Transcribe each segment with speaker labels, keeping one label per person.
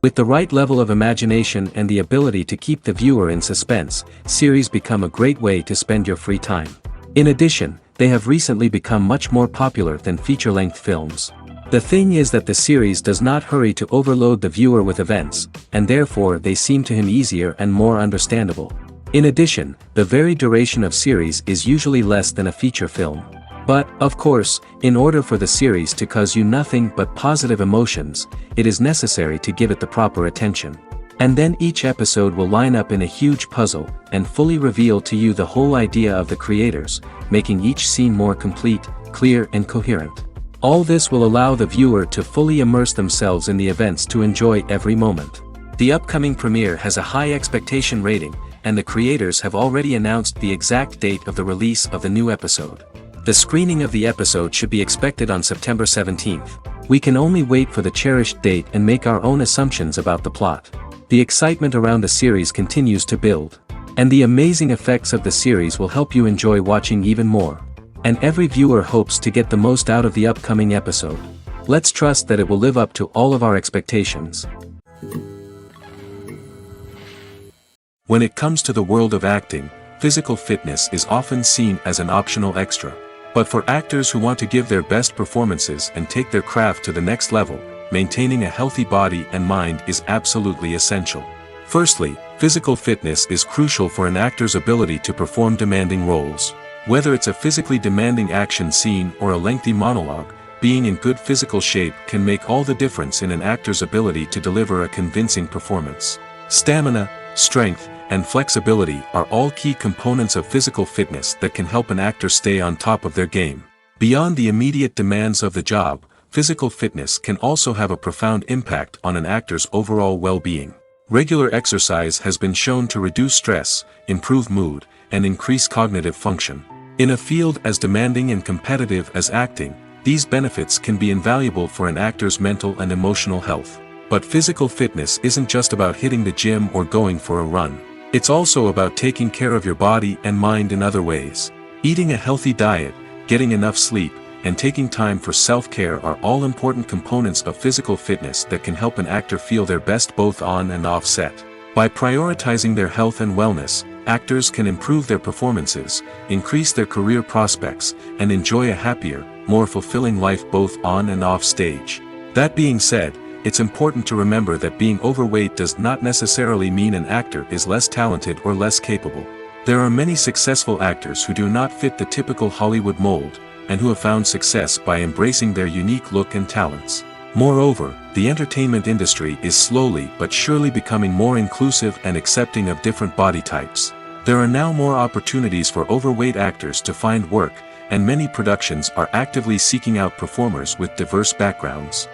Speaker 1: With the right level of imagination and the ability to keep the viewer in suspense, series become a great way to spend your free time. In addition, they have recently become much more popular than feature-length films. The thing is that the series does not hurry to overload the viewer with events, and therefore they seem to him easier and more understandable. In addition, the very duration of series is usually less than a feature film. But, of course, in order for the series to cause you nothing but positive emotions, it is necessary to give it the proper attention. And then each episode will line up in a huge puzzle, and fully reveal to you the whole idea of the creators, making each scene more complete, clear and coherent. All this will allow the viewer to fully immerse themselves in the events to enjoy every moment. The upcoming premiere has a high expectation rating, and the creators have already announced the exact date of the release of the new episode. The screening of the episode should be expected on September 17th. We can only wait for the cherished date and make our own assumptions about the plot. The excitement around the series continues to build. And the amazing effects of the series will help you enjoy watching even more. And every viewer hopes to get the most out of the upcoming episode. Let's trust that it will live up to all of our expectations. When it comes to the world of acting, physical fitness is often seen as an optional extra. But for actors who want to give their best performances and take their craft to the next level, maintaining a healthy body and mind is absolutely essential. Firstly, physical fitness is crucial for an actor's ability to perform demanding roles. Whether it's a physically demanding action scene or a lengthy monologue, being in good physical shape can make all the difference in an actor's ability to deliver a convincing performance. Stamina, strength, and flexibility are all key components of physical fitness that can help an actor stay on top of their game. Beyond the immediate demands of the job, physical fitness can also have a profound impact on an actor's overall well-being. Regular exercise has been shown to reduce stress, improve mood, and increase cognitive function. In a field as demanding and competitive as acting, these benefits can be invaluable for an actor's mental and emotional health. But physical fitness isn't just about hitting the gym or going for a run. It's also about taking care of your body and mind in other ways. Eating a healthy diet, getting enough sleep, and taking time for self-care are all important components of physical fitness that can help an actor feel their best both on and off set. By prioritizing their health and wellness, actors can improve their performances, increase their career prospects, and enjoy a happier, more fulfilling life both on and off stage. That being said, it's important to remember that being overweight does not necessarily mean an actor is less talented or less capable. There are many successful actors who do not fit the typical Hollywood mold, and who have found success by embracing their unique look and talents. Moreover, the entertainment industry is slowly but surely becoming more inclusive and accepting of different body types. There are now more opportunities for overweight actors to find work, and many productions are actively seeking out performers with diverse backgrounds.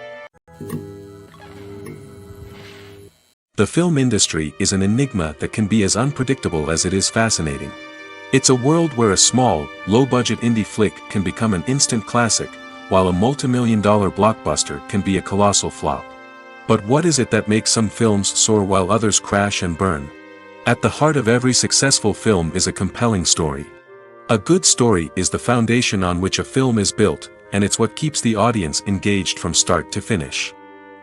Speaker 1: The film industry is an enigma that can be as unpredictable as it is fascinating. It's a world where a small, low-budget indie flick can become an instant classic, while a multi-million-dollar blockbuster can be a colossal flop. But what is it that makes some films soar while others crash and burn? At the heart of every successful film is a compelling story. A good story is the foundation on which a film is built, and it's what keeps the audience engaged from start to finish.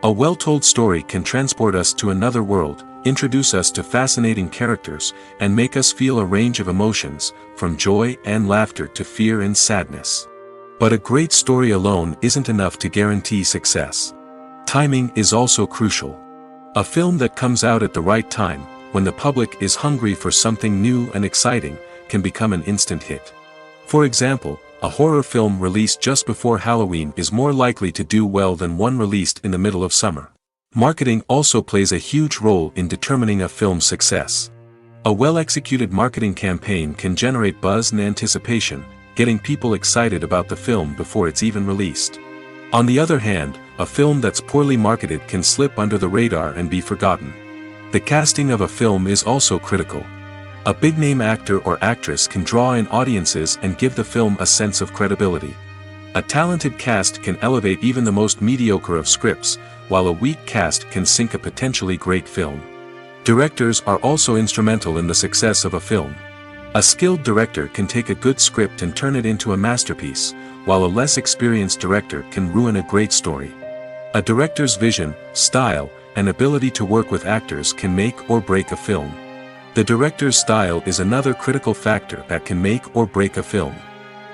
Speaker 1: A well-told story can transport us to another world, introduce us to fascinating characters, and make us feel a range of emotions, from joy and laughter to fear and sadness. But a great story alone isn't enough to guarantee success. Timing is also crucial. A film that comes out at the right time, when the public is hungry for something new and exciting, can become an instant hit. For example, a horror film released just before Halloween is more likely to do well than one released in the middle of summer. Marketing also plays a huge role in determining a film's success. A well-executed marketing campaign can generate buzz and anticipation, getting people excited about the film before it's even released. On the other hand, a film that's poorly marketed can slip under the radar and be forgotten. The casting of a film is also critical. A big-name actor or actress can draw in audiences and give the film a sense of credibility. A talented cast can elevate even the most mediocre of scripts, while a weak cast can sink a potentially great film. Directors are also instrumental in the success of a film. A skilled director can take a good script and turn it into a masterpiece, while a less experienced director can ruin a great story. A director's vision, style, and ability to work with actors can make or break a film. The director's style is another critical factor that can make or break a film.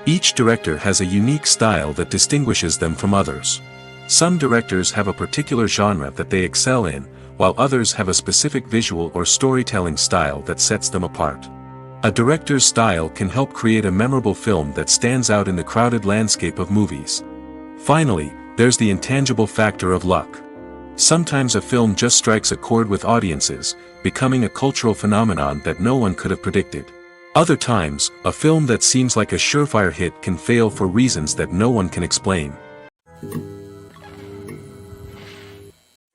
Speaker 1: Each director has a unique style that distinguishes them from others. Some directors have a particular genre that they excel in, while others have a specific visual or storytelling style that sets them apart. A director's style can help create a memorable film that stands out in the crowded landscape of movies. Finally, there's the intangible factor of luck. Sometimes a film just strikes a chord with audiences, becoming a cultural phenomenon that no one could have predicted. Other times, a film that seems like a surefire hit can fail for reasons that no one can explain.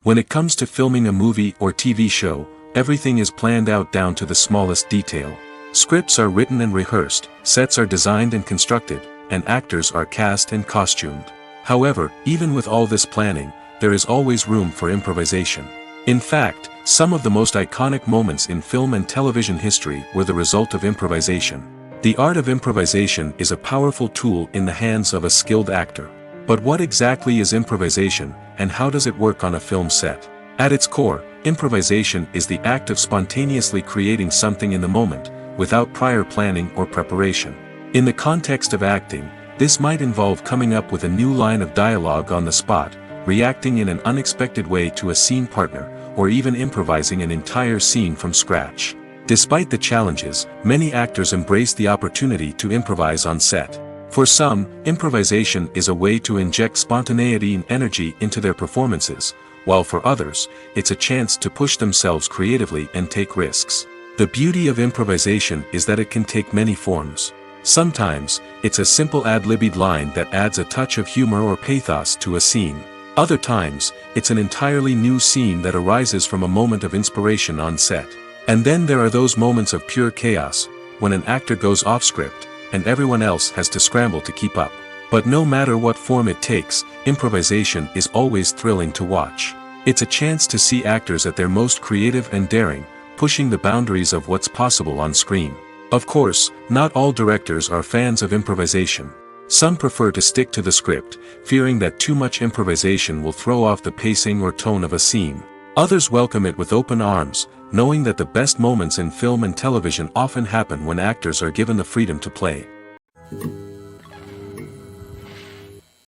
Speaker 1: When it comes to filming a movie or TV show, everything is planned out down to the smallest detail. Scripts are written and rehearsed, sets are designed and constructed, and actors are cast and costumed. However, even with all this planning, there is always room for improvisation. In fact, some of the most iconic moments in film and television history were the result of improvisation. The art of improvisation is a powerful tool in the hands of a skilled actor. But what exactly is improvisation, and how does it work on a film set? At its core, improvisation is the act of spontaneously creating something in the moment, without prior planning or preparation. In the context of acting, this might involve coming up with a new line of dialogue on the spot, reacting in an unexpected way to a scene partner, or even improvising an entire scene from scratch. Despite the challenges, many actors embrace the opportunity to improvise on set. For some, improvisation is a way to inject spontaneity and energy into their performances, while for others, it's a chance to push themselves creatively and take risks. The beauty of improvisation is that it can take many forms. Sometimes, it's a simple ad-libbed line that adds a touch of humor or pathos to a scene. Other times, it's an entirely new scene that arises from a moment of inspiration on set. And then there are those moments of pure chaos, when an actor goes off script, and everyone else has to scramble to keep up. But no matter what form it takes, improvisation is always thrilling to watch. It's a chance to see actors at their most creative and daring, pushing the boundaries of what's possible on screen. Of course, not all directors are fans of improvisation. Some prefer to stick to the script, fearing that too much improvisation will throw off the pacing or tone of a scene. Others welcome it with open arms, knowing that the best moments in film and television often happen when actors are given the freedom to play.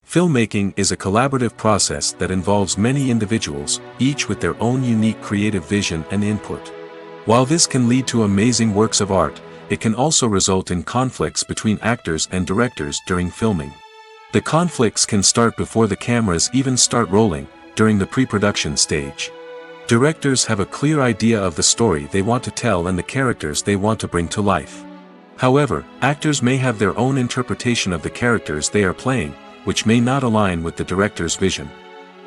Speaker 1: Filmmaking is a collaborative process that involves many individuals, each with their own unique creative vision and input. While this can lead to amazing works of art, it can also result in conflicts between actors and directors during filming. The conflicts can start before the cameras even start rolling, during the pre-production stage. Directors have a clear idea of the story they want to tell and the characters they want to bring to life. However, actors may have their own interpretation of the characters they are playing, which may not align with the director's vision.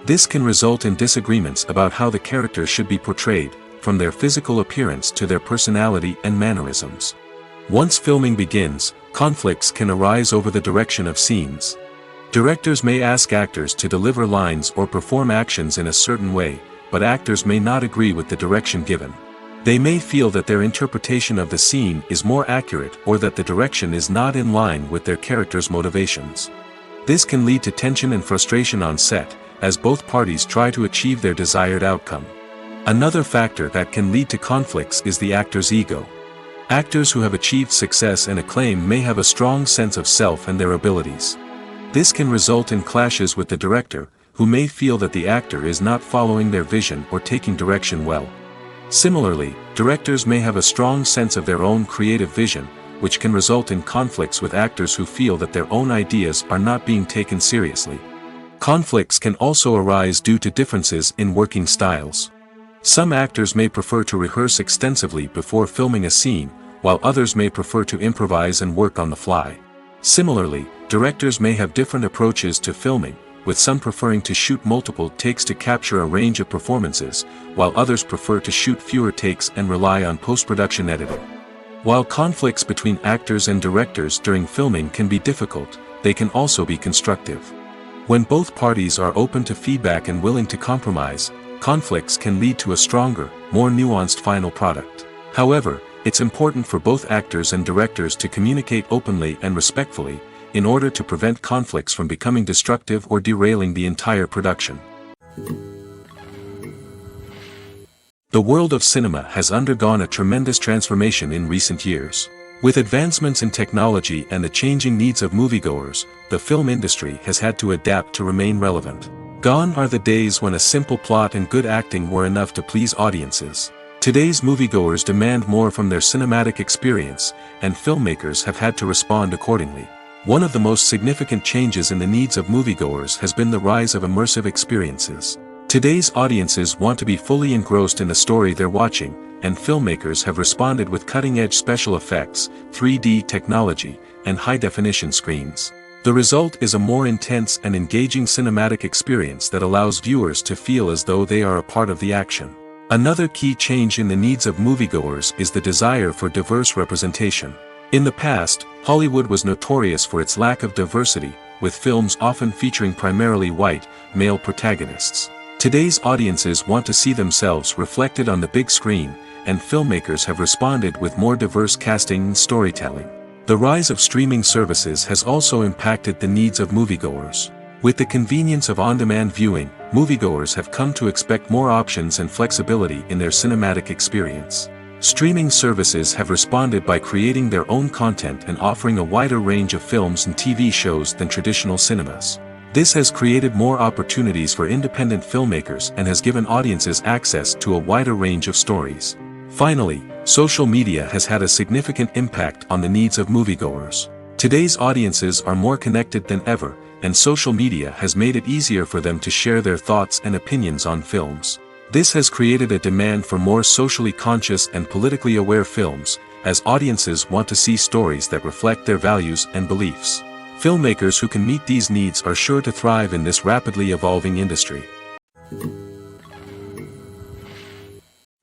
Speaker 1: This can result in disagreements about how the characters should be portrayed, from their physical appearance to their personality and mannerisms. Once filming begins, conflicts can arise over the direction of scenes. Directors may ask actors to deliver lines or perform actions in a certain way, but actors may not agree with the direction given. They may feel that their interpretation of the scene is more accurate or that the direction is not in line with their character's motivations. This can lead to tension and frustration on set, as both parties try to achieve their desired outcome. Another factor that can lead to conflicts is the actor's ego. Actors who have achieved success and acclaim may have a strong sense of self and their abilities. This can result in clashes with the director, who may feel that the actor is not following their vision or taking direction well. Similarly, directors may have a strong sense of their own creative vision, which can result in conflicts with actors who feel that their own ideas are not being taken seriously. Conflicts can also arise due to differences in working styles. Some actors may prefer to rehearse extensively before filming a scene, while others may prefer to improvise and work on the fly. Similarly, directors may have different approaches to filming, with some preferring to shoot multiple takes to capture a range of performances, while others prefer to shoot fewer takes and rely on post-production editing. While conflicts between actors and directors during filming can be difficult, they can also be constructive. When both parties are open to feedback and willing to compromise, conflicts can lead to a stronger, more nuanced final product. However, it's important for both actors and directors to communicate openly and respectfully, in order to prevent conflicts from becoming destructive or derailing the entire production. The world of cinema has undergone a tremendous transformation in recent years. With advancements in technology and the changing needs of moviegoers, the film industry has had to adapt to remain relevant. Gone are the days when a simple plot and good acting were enough to please audiences. Today's moviegoers demand more from their cinematic experience, and filmmakers have had to respond accordingly. One of the most significant changes in the needs of moviegoers has been the rise of immersive experiences. Today's audiences want to be fully engrossed in the story they're watching, and filmmakers have responded with cutting-edge special effects, 3D technology, and high-definition screens. The result is a more intense and engaging cinematic experience that allows viewers to feel as though they are a part of the action. Another key change in the needs of moviegoers is the desire for diverse representation. In the past, Hollywood was notorious for its lack of diversity, with films often featuring primarily white, male protagonists. Today's audiences want to see themselves reflected on the big screen, and filmmakers have responded with more diverse casting and storytelling. The rise of streaming services has also impacted the needs of moviegoers. With the convenience of on-demand viewing, moviegoers have come to expect more options and flexibility in their cinematic experience. Streaming services have responded by creating their own content and offering a wider range of films and TV shows than traditional cinemas. This has created more opportunities for independent filmmakers and has given audiences access to a wider range of stories. Finally, social media has had a significant impact on the needs of moviegoers. Today's audiences are more connected than ever, and social media has made it easier for them to share their thoughts and opinions on films. This has created a demand for more socially conscious and politically aware films, as audiences want to see stories that reflect their values and beliefs. Filmmakers who can meet these needs are sure to thrive in this rapidly evolving industry.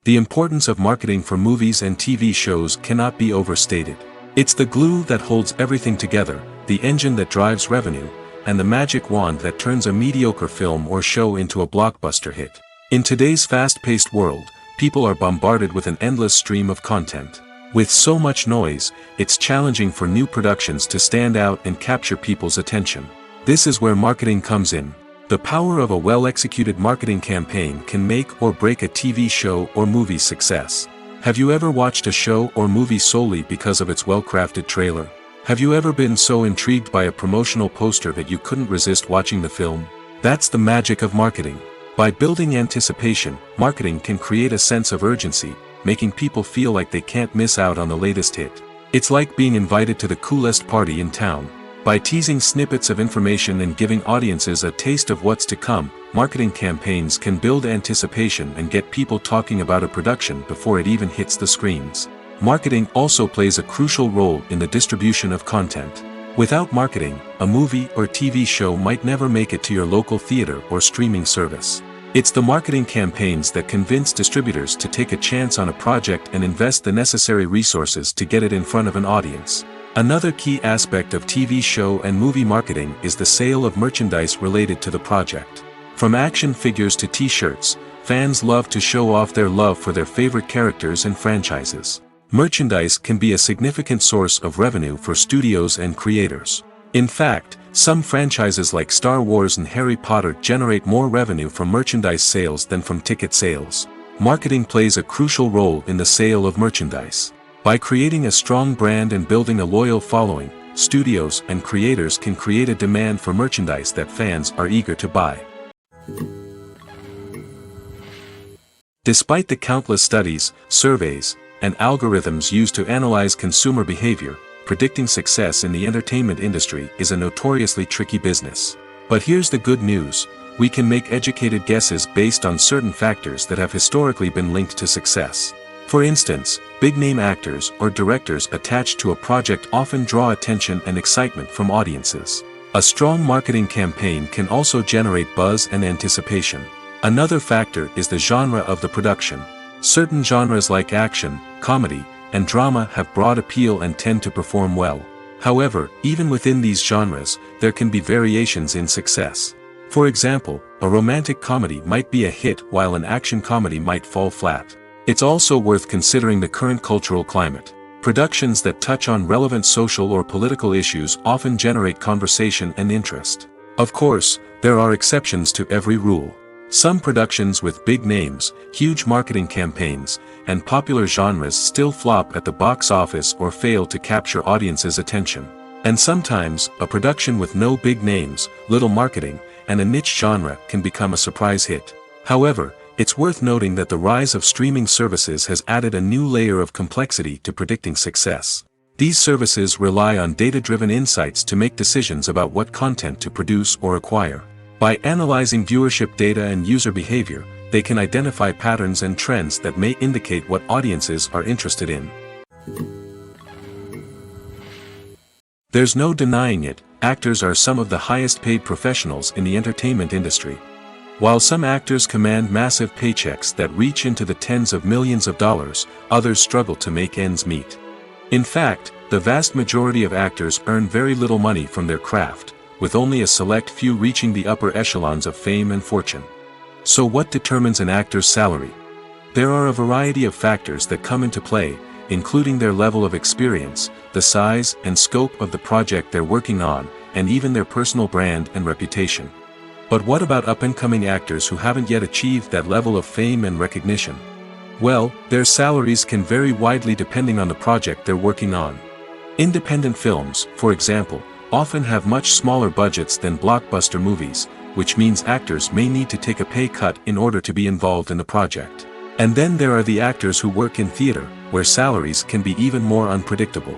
Speaker 1: The importance of marketing for movies and TV shows cannot be overstated. It's the glue that holds everything together, the engine that drives revenue, and the magic wand that turns a mediocre film or show into a blockbuster hit. In today's fast-paced world, people are bombarded with an endless stream of content. With so much noise, it's challenging for new productions to stand out and capture people's attention. This is where marketing comes in. The power of a well-executed marketing campaign can make or break a TV show or movie's success. Have you ever watched a show or movie solely because of its well-crafted trailer? Have you ever been so intrigued by a promotional poster that you couldn't resist watching the film? That's the magic of marketing. By building anticipation, marketing can create a sense of urgency, making people feel like they can't miss out on the latest hit. It's like being invited to the coolest party in town. By teasing snippets of information and giving audiences a taste of what's to come, marketing campaigns can build anticipation and get people talking about a production before it even hits the screens. Marketing also plays a crucial role in the distribution of content. Without marketing, a movie or TV show might never make it to your local theater or streaming service. It's the marketing campaigns that convince distributors to take a chance on a project and invest the necessary resources to get it in front of an audience. Another key aspect of TV show and movie marketing is the sale of merchandise related to the project. From action figures to t-shirts, fans love to show off their love for their favorite characters and franchises. Merchandise can be a significant source of revenue for studios and creators. In fact, some franchises like Star Wars and Harry Potter generate more revenue from merchandise sales than from ticket sales. Marketing plays a crucial role in the sale of merchandise. By creating a strong brand and building a loyal following, studios and creators can create a demand for merchandise that fans are eager to buy. Despite the countless studies, surveys, and algorithms used to analyze consumer behavior, predicting success in the entertainment industry is a notoriously tricky business. But here's the good news: we can make educated guesses based on certain factors that have historically been linked to success. For instance, big-name actors or directors attached to a project often draw attention and excitement from audiences. A strong marketing campaign can also generate buzz and anticipation. Another factor is the genre of the production. Certain genres like action, comedy, and drama have broad appeal and tend to perform well. However, even within these genres, there can be variations in success. For example, a romantic comedy might be a hit while an action comedy might fall flat. It's also worth considering the current cultural climate. Productions that touch on relevant social or political issues often generate conversation and interest. Of course, there are exceptions to every rule. Some productions with big names, huge marketing campaigns, and popular genres still flop at the box office or fail to capture audiences' attention. And sometimes, a production with no big names, little marketing, and a niche genre can become a surprise hit. However, it's worth noting that the rise of streaming services has added a new layer of complexity to predicting success. These services rely on data-driven insights to make decisions about what content to produce or acquire. By analyzing viewership data and user behavior, they can identify patterns and trends that may indicate what audiences are interested in. There's no denying it, actors are some of the highest-paid professionals in the entertainment industry. While some actors command massive paychecks that reach into the tens of millions of dollars, others struggle to make ends meet. In fact, the vast majority of actors earn very little money from their craft, with only a select few reaching the upper echelons of fame and fortune. So what determines an actor's salary? There are a variety of factors that come into play, including their level of experience, the size and scope of the project they're working on, and even their personal brand and reputation. But what about up-and-coming actors who haven't yet achieved that level of fame and recognition? Well, their salaries can vary widely depending on the project they're working on. Independent films, for example, often have much smaller budgets than blockbuster movies, which means actors may need to take a pay cut in order to be involved in the project. And then there are the actors who work in theater, where salaries can be even more unpredictable.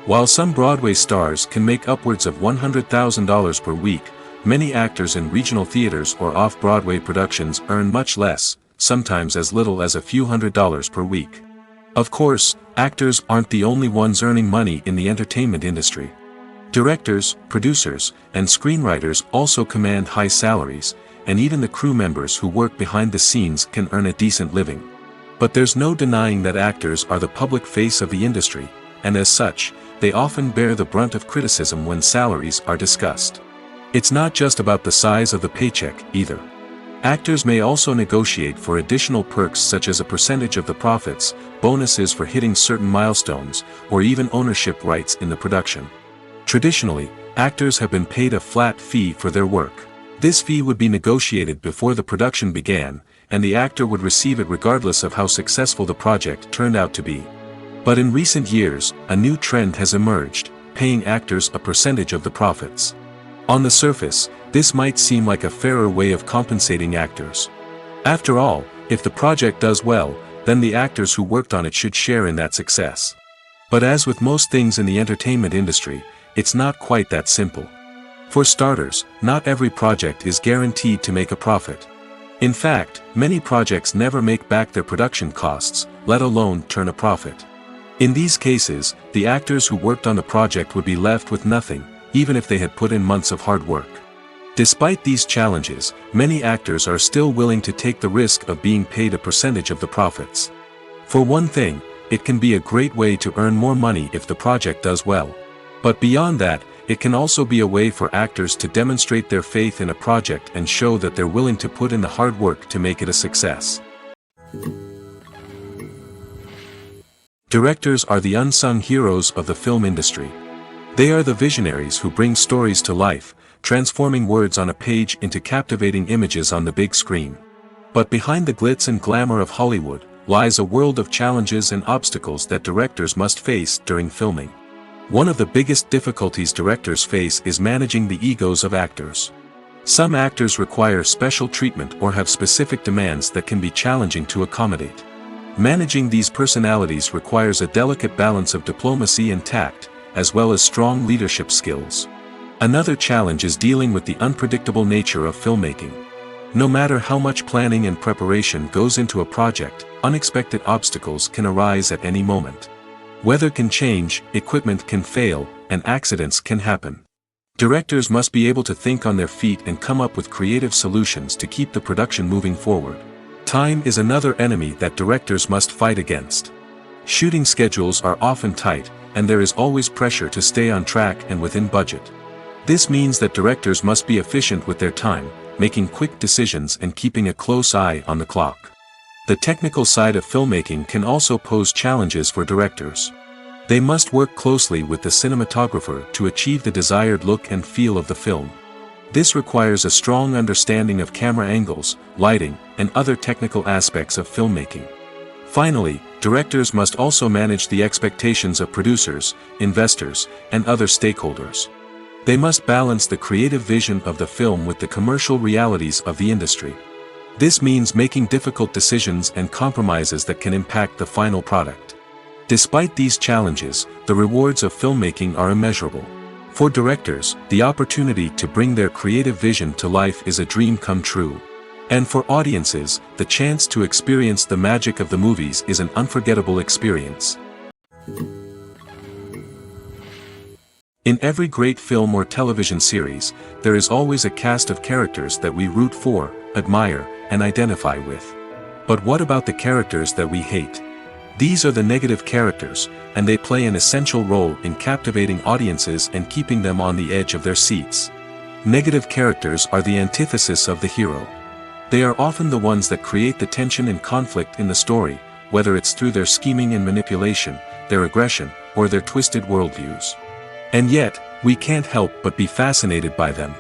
Speaker 1: While some Broadway stars can make upwards of $100,000 per week, many actors in regional theaters or off-Broadway productions earn much less, sometimes as little as a few $100s per week. Of course, actors aren't the only ones earning money in the entertainment industry. Directors, producers, and screenwriters also command high salaries, and even the crew members who work behind the scenes can earn a decent living. But there's no denying that actors are the public face of the industry, and as such, they often bear the brunt of criticism when salaries are discussed. It's not just about the size of the paycheck, either. Actors may also negotiate for additional perks such as a percentage of the profits, bonuses for hitting certain milestones, or even ownership rights in the production. Traditionally, actors have been paid a flat fee for their work. This fee would be negotiated before the production began, and the actor would receive it regardless of how successful the project turned out to be. But in recent years, a new trend has emerged, paying actors a percentage of the profits. On the surface, this might seem like a fairer way of compensating actors. After all, if the project does well, then the actors who worked on it should share in that success. But as with most things in the entertainment industry, it's not quite that simple. For starters, not every project is guaranteed to make a profit. In fact, many projects never make back their production costs, let alone turn a profit. In these cases, the actors who worked on the project would be left with nothing, even if they had put in months of hard work. Despite these challenges, many actors are still willing to take the risk of being paid a percentage of the profits. For one thing, it can be a great way to earn more money if the project does well. But beyond that, it can also be a way for actors to demonstrate their faith in a project and show that they're willing to put in the hard work to make it a success. Directors are the unsung heroes of the film industry. They are the visionaries who bring stories to life, transforming words on a page into captivating images on the big screen. But behind the glitz and glamour of Hollywood, lies a world of challenges and obstacles that directors must face during filming. One of the biggest difficulties directors face is managing the egos of actors. Some actors require special treatment or have specific demands that can be challenging to accommodate. Managing these personalities requires a delicate balance of diplomacy and tact, as well as strong leadership skills. Another challenge is dealing with the unpredictable nature of filmmaking. No matter how much planning and preparation goes into a project, unexpected obstacles can arise at any moment. Weather can change, equipment can fail, and accidents can happen. Directors must be able to think on their feet and come up with creative solutions to keep the production moving forward. Time is another enemy that directors must fight against. Shooting schedules are often tight, and there is always pressure to stay on track and within budget. This means that directors must be efficient with their time, making quick decisions and keeping a close eye on the clock. The technical side of filmmaking can also pose challenges for directors. They must work closely with the cinematographer to achieve the desired look and feel of the film. This requires a strong understanding of camera angles, lighting, and other technical aspects of filmmaking. Finally, directors must also manage the expectations of producers, investors, and other stakeholders. They must balance the creative vision of the film with the commercial realities of the industry. This means making difficult decisions and compromises that can impact the final product. Despite these challenges, the rewards of filmmaking are immeasurable. For directors, the opportunity to bring their creative vision to life is a dream come true. And for audiences, the chance to experience the magic of the movies is an unforgettable experience. In every great film or television series, there is always a cast of characters that we root for, admire, and identify with. But what about the characters that we hate? These are the negative characters, and they play an essential role in captivating audiences and keeping them on the edge of their seats. Negative characters are the antithesis of the hero. They are often the ones that create the tension and conflict in the story, whether it's through their scheming and manipulation, their aggression, or their twisted worldviews. And yet, we can't help but be fascinated by them.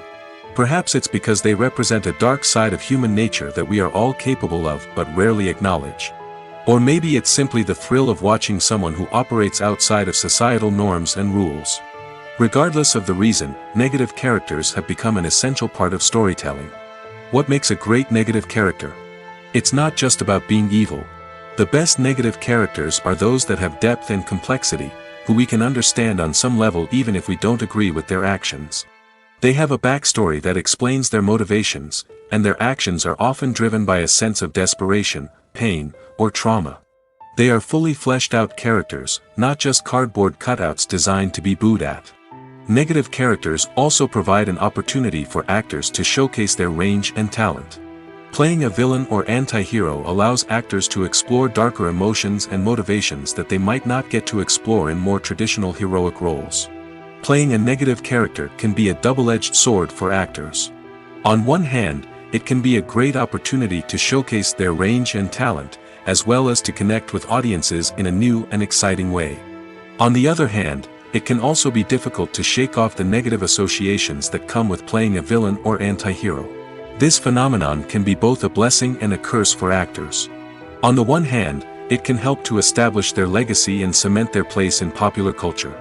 Speaker 1: Perhaps it's because they represent a dark side of human nature that we are all capable of but rarely acknowledge. Or maybe it's simply the thrill of watching someone who operates outside of societal norms and rules. Regardless of the reason, negative characters have become an essential part of storytelling. What makes a great negative character? It's not just about being evil. The best negative characters are those that have depth and complexity, who we can understand on some level even if we don't agree with their actions. They have a backstory that explains their motivations, and their actions are often driven by a sense of desperation, pain, or trauma. They are fully fleshed out characters, not just cardboard cutouts designed to be booed at. Negative characters also provide an opportunity for actors to showcase their range and talent. Playing a villain or anti-hero allows actors to explore darker emotions and motivations that they might not get to explore in more traditional heroic roles. Playing a negative character can be a double-edged sword for actors. On one hand, it can be a great opportunity to showcase their range and talent, as well as to connect with audiences in a new and exciting way. On the other hand, it can also be difficult to shake off the negative associations that come with playing a villain or anti-hero. This phenomenon can be both a blessing and a curse for actors. On the one hand, it can help to establish their legacy and cement their place in popular culture.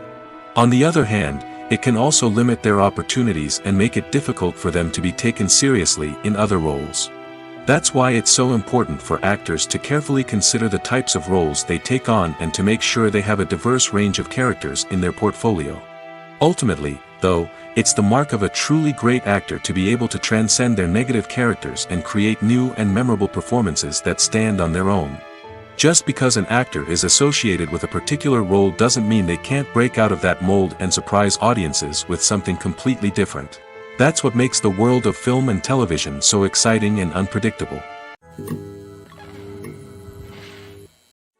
Speaker 1: On the other hand, it can also limit their opportunities and make it difficult for them to be taken seriously in other roles. That's why it's so important for actors to carefully consider the types of roles they take on and to make sure they have a diverse range of characters in their portfolio. Ultimately, though, it's the mark of a truly great actor to be able to transcend their negative characters and create new and memorable performances that stand on their own. Just because an actor is associated with a particular role doesn't mean they can't break out of that mold and surprise audiences with something completely different. That's what makes the world of film and television so exciting and unpredictable.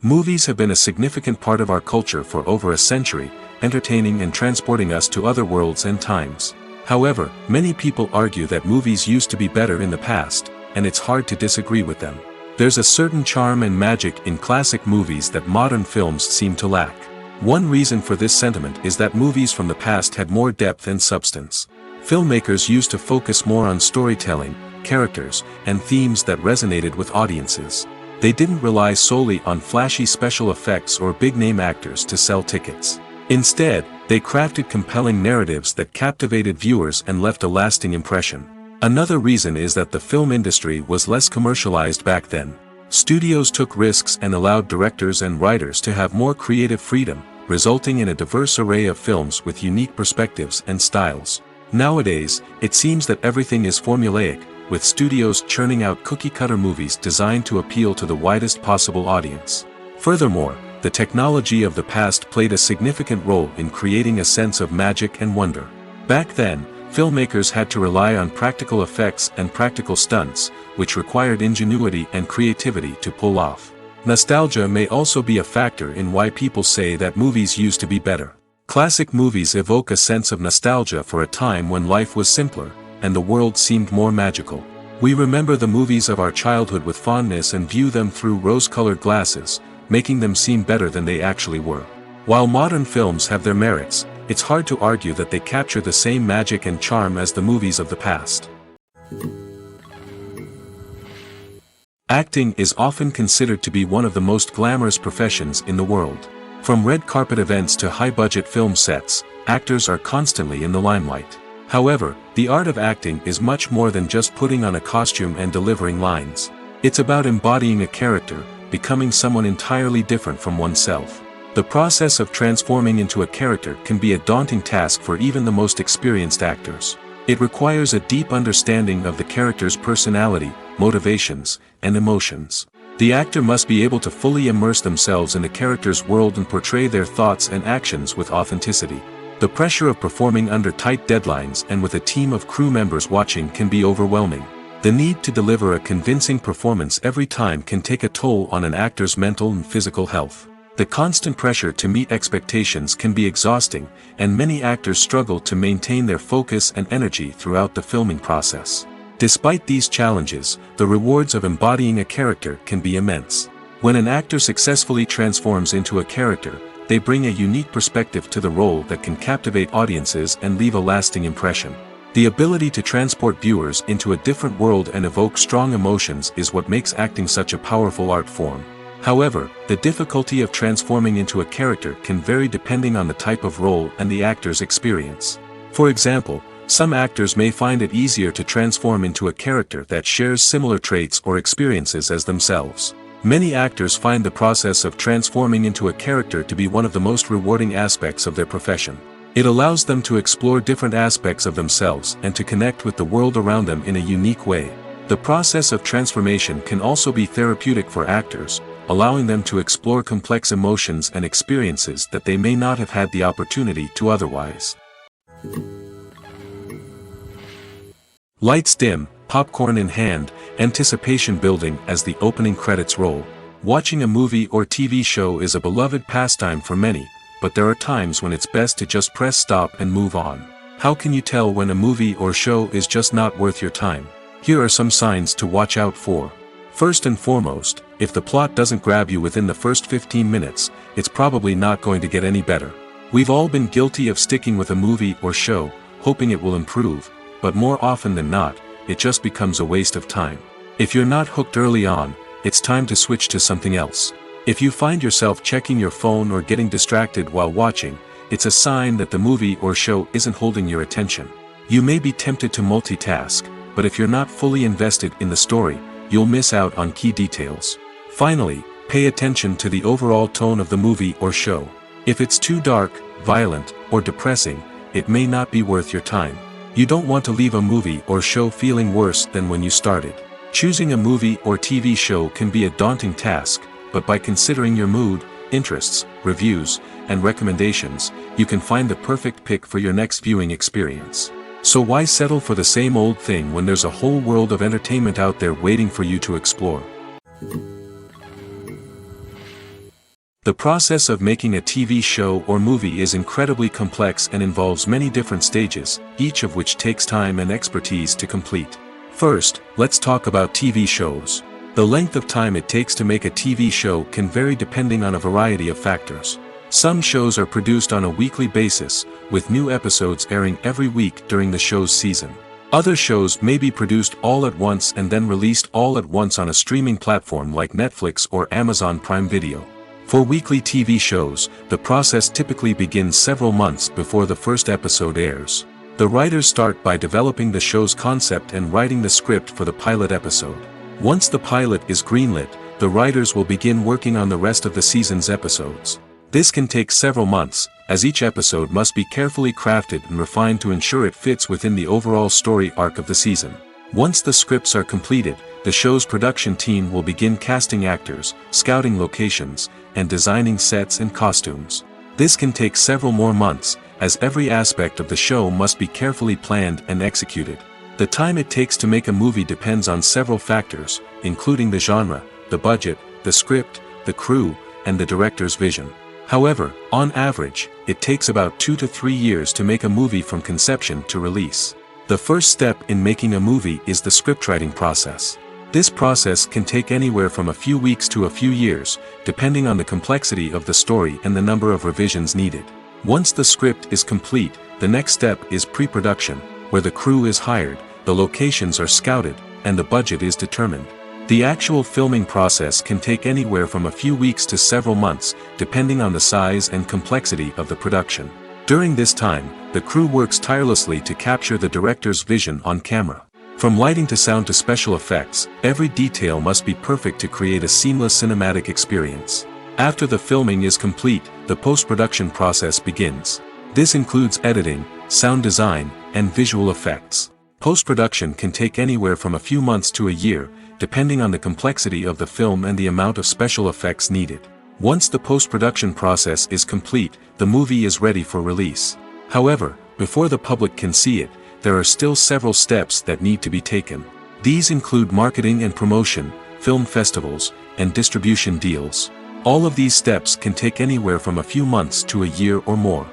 Speaker 1: Movies have been a significant part of our culture for over a century, entertaining and transporting us to other worlds and times. However, many people argue that movies used to be better in the past, and it's hard to disagree with them. There's a certain charm and magic in classic movies that modern films seem to lack. One reason for this sentiment is that movies from the past had more depth and substance. Filmmakers used to focus more on storytelling, characters, and themes that resonated with audiences. They didn't rely solely on flashy special effects or big-name actors to sell tickets. Instead, they crafted compelling narratives that captivated viewers and left a lasting impression. Another reason is that the film industry was less commercialized back then. Studios took risks and allowed directors and writers to have more creative freedom, resulting in a diverse array of films with unique perspectives and styles. Nowadays, it seems that everything is formulaic, with studios churning out cookie-cutter movies designed to appeal to the widest possible audience. Furthermore, the technology of the past played a significant role in creating a sense of magic and wonder. Back then, filmmakers had to rely on practical effects and practical stunts, which required ingenuity and creativity to pull off. Nostalgia may also be a factor in why people say that movies used to be better. Classic movies evoke a sense of nostalgia for a time when life was simpler, and the world seemed more magical. We remember the movies of our childhood with fondness and view them through rose-colored glasses, making them seem better than they actually were. While modern films have their merits, it's hard to argue that they capture the same magic and charm as the movies of the past. Acting is often considered to be one of the most glamorous professions in the world. From red carpet events to high-budget film sets, actors are constantly in the limelight. However, the art of acting is much more than just putting on a costume and delivering lines. It's about embodying a character, becoming someone entirely different from oneself. The process of transforming into a character can be a daunting task for even the most experienced actors. It requires a deep understanding of the character's personality, motivations, and emotions. The actor must be able to fully immerse themselves in the character's world and portray their thoughts and actions with authenticity. The pressure of performing under tight deadlines and with a team of crew members watching can be overwhelming. The need to deliver a convincing performance every time can take a toll on an actor's mental and physical health. The constant pressure to meet expectations can be exhausting, and many actors struggle to maintain their focus and energy throughout the filming process. Despite these challenges, the rewards of embodying a character can be immense. When an actor successfully transforms into a character, they bring a unique perspective to the role that can captivate audiences and leave a lasting impression. The ability to transport viewers into a different world and evoke strong emotions is what makes acting such a powerful art form. However, the difficulty of transforming into a character can vary depending on the type of role and the actor's experience. For example, some actors may find it easier to transform into a character that shares similar traits or experiences as themselves. Many actors find the process of transforming into a character to be one of the most rewarding aspects of their profession. It allows them to explore different aspects of themselves and to connect with the world around them in a unique way. The process of transformation can also be therapeutic for actors, allowing them to explore complex emotions and experiences that they may not have had the opportunity to otherwise. Lights dim, popcorn in hand, anticipation building as the opening credits roll. Watching a movie or TV show is a beloved pastime for many, but there are times when it's best to just press stop and move on. How can you tell when a movie or show is just not worth your time? Here are some signs to watch out for. First and foremost, if the plot doesn't grab you within the first 15 minutes, it's probably not going to get any better. We've all been guilty of sticking with a movie or show, hoping it will improve, but more often than not, it just becomes a waste of time. If you're not hooked early on, it's time to switch to something else. If you find yourself checking your phone or getting distracted while watching, it's a sign that the movie or show isn't holding your attention. You may be tempted to multitask, but if you're not fully invested in the story, you'll miss out on key details. Finally, pay attention to the overall tone of the movie or show. If it's too dark, violent, or depressing, it may not be worth your time. You don't want to leave a movie or show feeling worse than when you started. Choosing a movie or TV show can be a daunting task, but by considering your mood, interests, reviews, and recommendations, you can find the perfect pick for your next viewing experience. So why settle for the same old thing when there's a whole world of entertainment out there waiting for you to explore? The process of making a TV show or movie is incredibly complex and involves many different stages, each of which takes time and expertise to complete. First, let's talk about TV shows. The length of time it takes to make a TV show can vary depending on a variety of factors. Some shows are produced on a weekly basis, with new episodes airing every week during the show's season. Other shows may be produced all at once and then released all at once on a streaming platform like Netflix or Amazon Prime Video. For weekly TV shows, the process typically begins several months before the first episode airs. The writers start by developing the show's concept and writing the script for the pilot episode. Once the pilot is greenlit, the writers will begin working on the rest of the season's episodes. This can take several months, as each episode must be carefully crafted and refined to ensure it fits within the overall story arc of the season. Once the scripts are completed, the show's production team will begin casting actors, scouting locations, and designing sets and costumes. This can take several more months, as every aspect of the show must be carefully planned and executed. The time it takes to make a movie depends on several factors, including the genre, the budget, the script, the crew, and the director's vision. However, on average, it takes about 2 to 3 years to make a movie from conception to release. The first step in making a movie is the scriptwriting process. This process can take anywhere from a few weeks to a few years, depending on the complexity of the story and the number of revisions needed. Once the script is complete, the next step is pre-production, where the crew is hired, the locations are scouted, and the budget is determined. The actual filming process can take anywhere from a few weeks to several months, depending on the size and complexity of the production. During this time, the crew works tirelessly to capture the director's vision on camera. From lighting to sound to special effects, every detail must be perfect to create a seamless cinematic experience. After the filming is complete, the post-production process begins. This includes editing, sound design, and visual effects. Post-production can take anywhere from a few months to a year, depending on the complexity of the film and the amount of special effects needed. Once the post-production process is complete, the movie is ready for release. However, before the public can see it, there are still several steps that need to be taken. These include marketing and promotion, film festivals, and distribution deals. All of these steps can take anywhere from a few months to a year or more.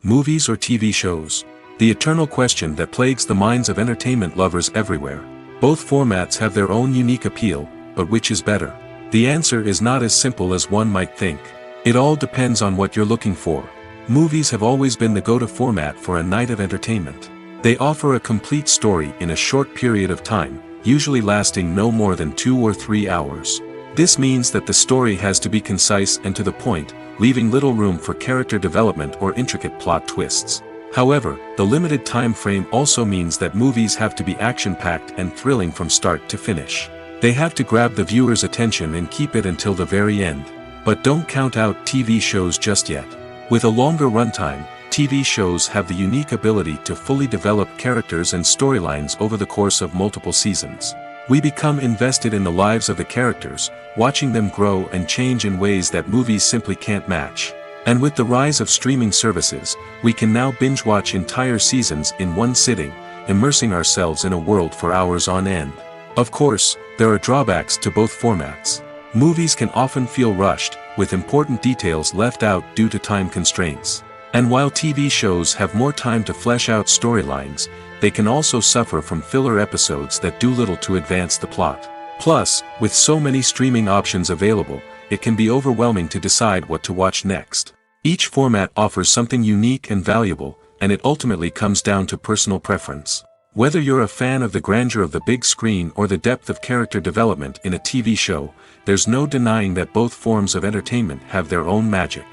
Speaker 1: Movies or TV shows? The eternal question that plagues the minds of entertainment lovers everywhere. Both formats have their own unique appeal, but which is better? The answer is not as simple as one might think. It all depends on what you're looking for. Movies have always been the go-to format for a night of entertainment. They offer a complete story in a short period of time, usually lasting no more than 2 or 3 hours. This means that the story has to be concise and to the point, leaving little room for character development or intricate plot twists. However, the limited time frame also means that movies have to be action-packed and thrilling from start to finish. They have to grab the viewer's attention and keep it until the very end. But don't count out TV shows just yet. With a longer runtime, TV shows have the unique ability to fully develop characters and storylines over the course of multiple seasons. We become invested in the lives of the characters, watching them grow and change in ways that movies simply can't match. And with the rise of streaming services, we can now binge-watch entire seasons in one sitting, immersing ourselves in a world for hours on end. Of course, there are drawbacks to both formats. Movies can often feel rushed, with important details left out due to time constraints. And while TV shows have more time to flesh out storylines, they can also suffer from filler episodes that do little to advance the plot. Plus, with so many streaming options available, it can be overwhelming to decide what to watch next. Each format offers something unique and valuable, and it ultimately comes down to personal preference. Whether you're a fan of the grandeur of the big screen or the depth of character development in a TV show, there's no denying that both forms of entertainment have their own magic.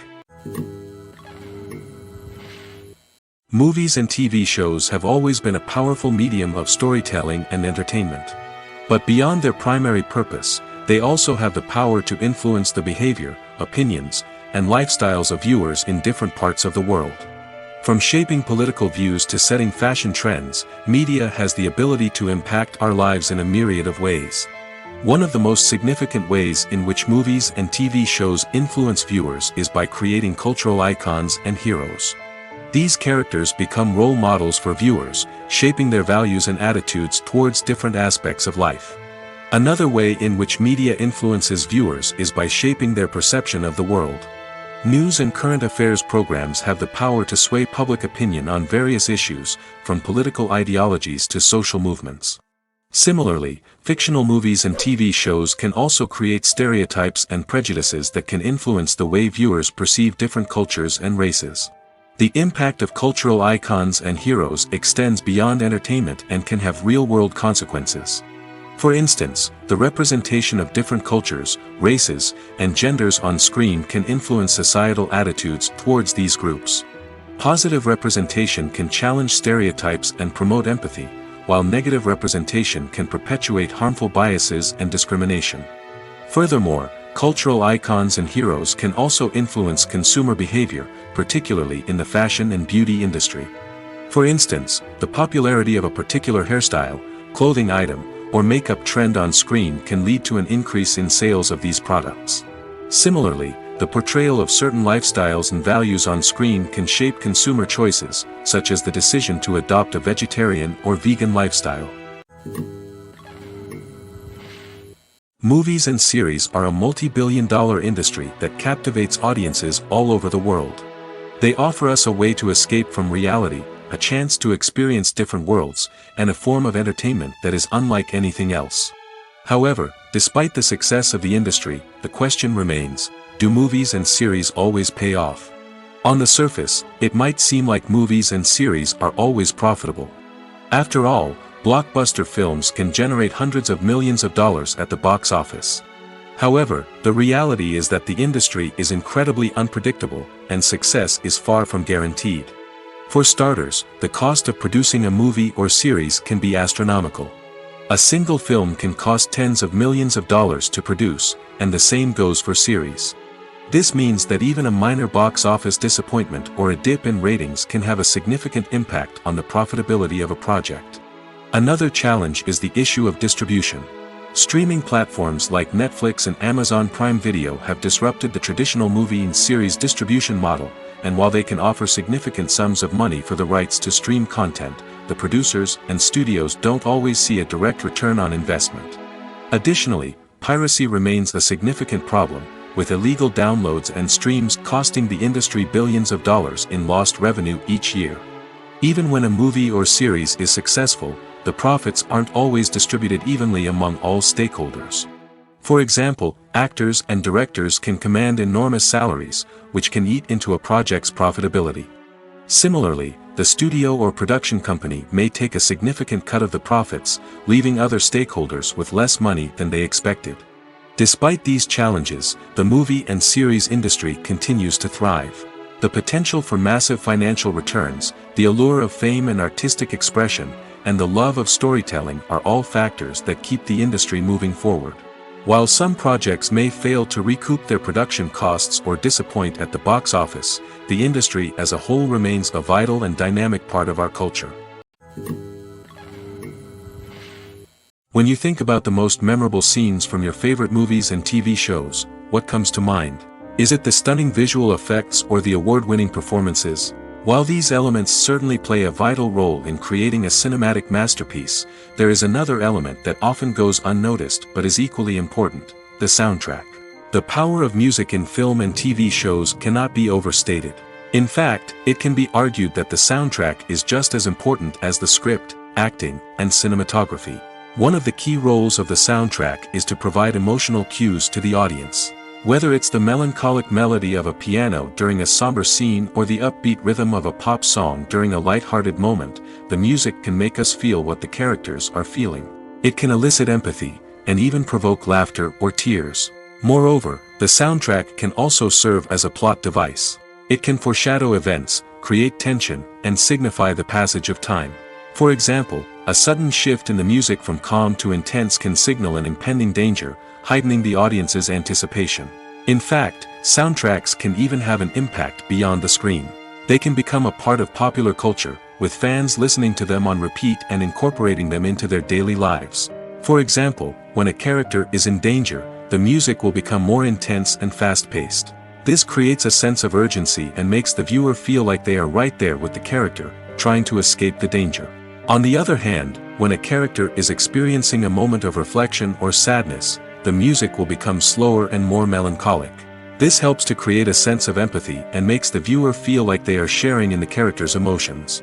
Speaker 1: Movies and TV shows have always been a powerful medium of storytelling and entertainment. But beyond their primary purpose, they also have the power to influence the behavior, opinions, and lifestyles of viewers in different parts of the world. From shaping political views to setting fashion trends, media has the ability to impact our lives in a myriad of ways. One of the most significant ways in which movies and TV shows influence viewers is by creating cultural icons and heroes. These characters become role models for viewers, shaping their values and attitudes towards different aspects of life. Another way in which media influences viewers is by shaping their perception of the world. News and current affairs programs have the power to sway public opinion on various issues, from political ideologies to social movements. Similarly, fictional movies and TV shows can also create stereotypes and prejudices that can influence the way viewers perceive different cultures and races. The impact of cultural icons and heroes extends beyond entertainment and can have real-world consequences. For instance, the representation of different cultures, races, and genders on screen can influence societal attitudes towards these groups. Positive representation can challenge stereotypes and promote empathy, while negative representation can perpetuate harmful biases and discrimination. Furthermore, cultural icons and heroes can also influence consumer behavior, particularly in the fashion and beauty industry. For instance, the popularity of a particular hairstyle, clothing item, or makeup trend on screen can lead to an increase in sales of these products. Similarly, the portrayal of certain lifestyles and values on screen can shape consumer choices, such as the decision to adopt a vegetarian or vegan lifestyle. Movies and series are a multi-billion-dollar industry that captivates audiences all over the world. They offer us a way to escape from reality, a chance to experience different worlds, and a form of entertainment that is unlike anything else. However, despite the success of the industry, the question remains, do movies and series always pay off? On the surface, it might seem like movies and series are always profitable. After all, blockbuster films can generate hundreds of millions of dollars at the box office. However, the reality is that the industry is incredibly unpredictable, and success is far from guaranteed. For starters, the cost of producing a movie or series can be astronomical. A single film can cost tens of millions of dollars to produce, and the same goes for series. This means that even a minor box office disappointment or a dip in ratings can have a significant impact on the profitability of a project. Another challenge is the issue of distribution. Streaming platforms like Netflix and Amazon Prime Video have disrupted the traditional movie and series distribution model, and while they can offer significant sums of money for the rights to stream content, the producers and studios don't always see a direct return on investment. Additionally, piracy remains a significant problem, with illegal downloads and streams costing the industry billions of dollars in lost revenue each year. Even when a movie or series is successful, the profits aren't always distributed evenly among all stakeholders. For example, actors and directors can command enormous salaries, which can eat into a project's profitability. Similarly, the studio or production company may take a significant cut of the profits, leaving other stakeholders with less money than they expected. Despite these challenges, the movie and series industry continues to thrive. The potential for massive financial returns, the allure of fame and artistic expression, and the love of storytelling are all factors that keep the industry moving forward. While some projects may fail to recoup their production costs or disappoint at the box office, the industry as a whole remains a vital and dynamic part of our culture. When you think about the most memorable scenes from your favorite movies and TV shows, what comes to mind? Is it the stunning visual effects or the award-winning performances? While these elements certainly play a vital role in creating a cinematic masterpiece, there is another element that often goes unnoticed but is equally important: the soundtrack. The power of music in film and TV shows cannot be overstated. In fact, it can be argued that the soundtrack is just as important as the script, acting, and cinematography. One of the key roles of the soundtrack is to provide emotional cues to the audience. Whether it's the melancholic melody of a piano during a somber scene or the upbeat rhythm of a pop song during a light-hearted moment, the music can make us feel what the characters are feeling. It can elicit empathy, and even provoke laughter or tears. Moreover, the soundtrack can also serve as a plot device. It can foreshadow events, create tension, and signify the passage of time. For example, a sudden shift in the music from calm to intense can signal an impending danger, heightening the audience's anticipation. In fact, soundtracks can even have an impact beyond the screen. They can become a part of popular culture, with fans listening to them on repeat and incorporating them into their daily lives. For example, when a character is in danger, the music will become more intense and fast-paced. This creates a sense of urgency and makes the viewer feel like they are right there with the character, trying to escape the danger. On the other hand, when a character is experiencing a moment of reflection or sadness, the music will become slower and more melancholic. This helps to create a sense of empathy and makes the viewer feel like they are sharing in the character's emotions.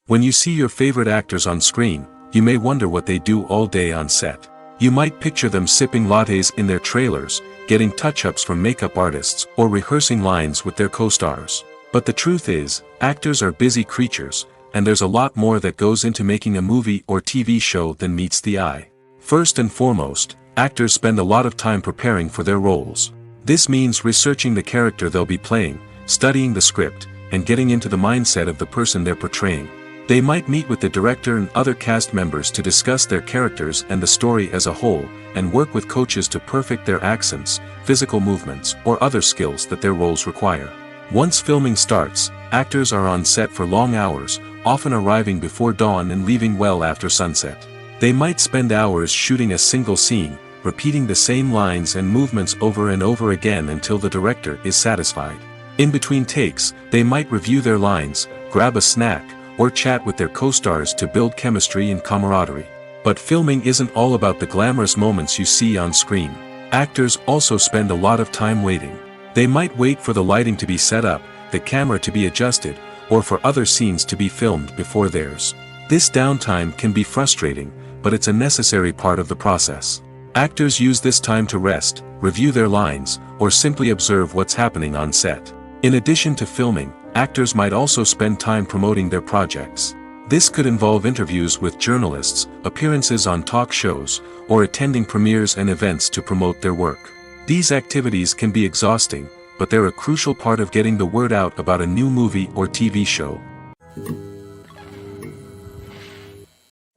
Speaker 1: When you see your favorite actors on screen, you may wonder what they do all day on set. You might picture them sipping lattes in their trailers, getting touch-ups from makeup artists, or rehearsing lines with their co-stars. But the truth is, actors are busy creatures, and there's a lot more that goes into making a movie or TV show than meets the eye. First and foremost, actors spend a lot of time preparing for their roles. This means researching the character they'll be playing, studying the script, and getting into the mindset of the person they're portraying. They might meet with the director and other cast members to discuss their characters and the story as a whole, and work with coaches to perfect their accents, physical movements, or other skills that their roles require. Once filming starts, actors are on set for long hours, often arriving before dawn and leaving well after sunset. They might spend hours shooting a single scene, repeating the same lines and movements over and over again until the director is satisfied. In between takes, they might review their lines, grab a snack, or chat with their co-stars to build chemistry and camaraderie. But filming isn't all about the glamorous moments you see on screen. Actors also spend a lot of time waiting. They might wait for the lighting to be set up, the camera to be adjusted, or for other scenes to be filmed before theirs. This downtime can be frustrating, but it's a necessary part of the process. Actors use this time to rest, review their lines, or simply observe what's happening on set. In addition to filming, actors might also spend time promoting their projects. This could involve interviews with journalists, appearances on talk shows, or attending premieres and events to promote their work. These activities can be exhausting, but they're a crucial part of getting the word out about a new movie or TV show.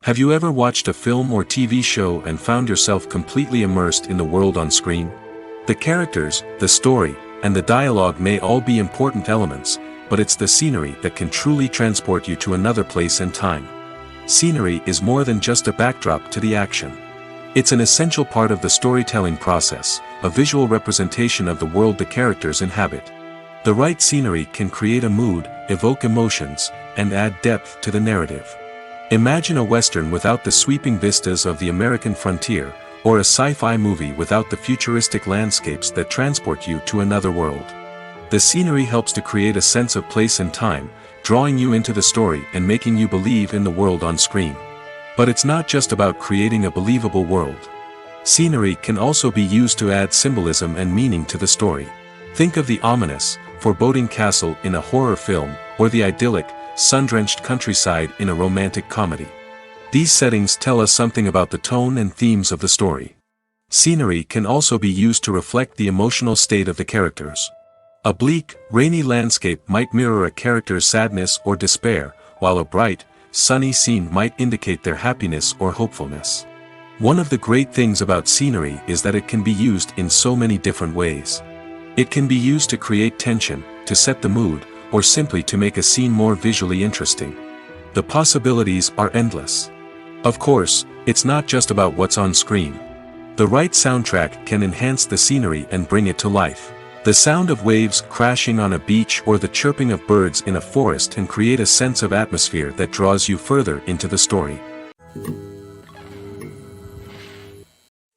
Speaker 1: Have you ever watched a film or TV show and found yourself completely immersed in the world on screen? The characters, the story, and the dialogue may all be important elements, but it's the scenery that can truly transport you to another place and time. Scenery is more than just a backdrop to the action. It's an essential part of the storytelling process, a visual representation of the world the characters inhabit. The right scenery can create a mood, evoke emotions, and add depth to the narrative. Imagine a Western without the sweeping vistas of the American frontier, or a sci-fi movie without the futuristic landscapes that transport you to another world. The scenery helps to create a sense of place and time, drawing you into the story and making you believe in the world on screen. But it's not just about creating a believable world. Scenery can also be used to add symbolism and meaning to the story. Think of the ominous, foreboding castle in a horror film, or the idyllic, sun-drenched countryside in a romantic comedy. These settings tell us something about the tone and themes of the story. Scenery can also be used to reflect the emotional state of the characters. A bleak, rainy landscape might mirror a character's sadness or despair, while a bright, sunny scene might indicate their happiness or hopefulness. One of the great things about scenery is that it can be used in so many different ways. It can be used to create tension, to set the mood, or simply to make a scene more visually interesting. The possibilities are endless. Of course, it's not just about what's on screen. The right soundtrack can enhance the scenery and bring it to life. The sound of waves crashing on a beach or the chirping of birds in a forest can create a sense of atmosphere that draws you further into the story.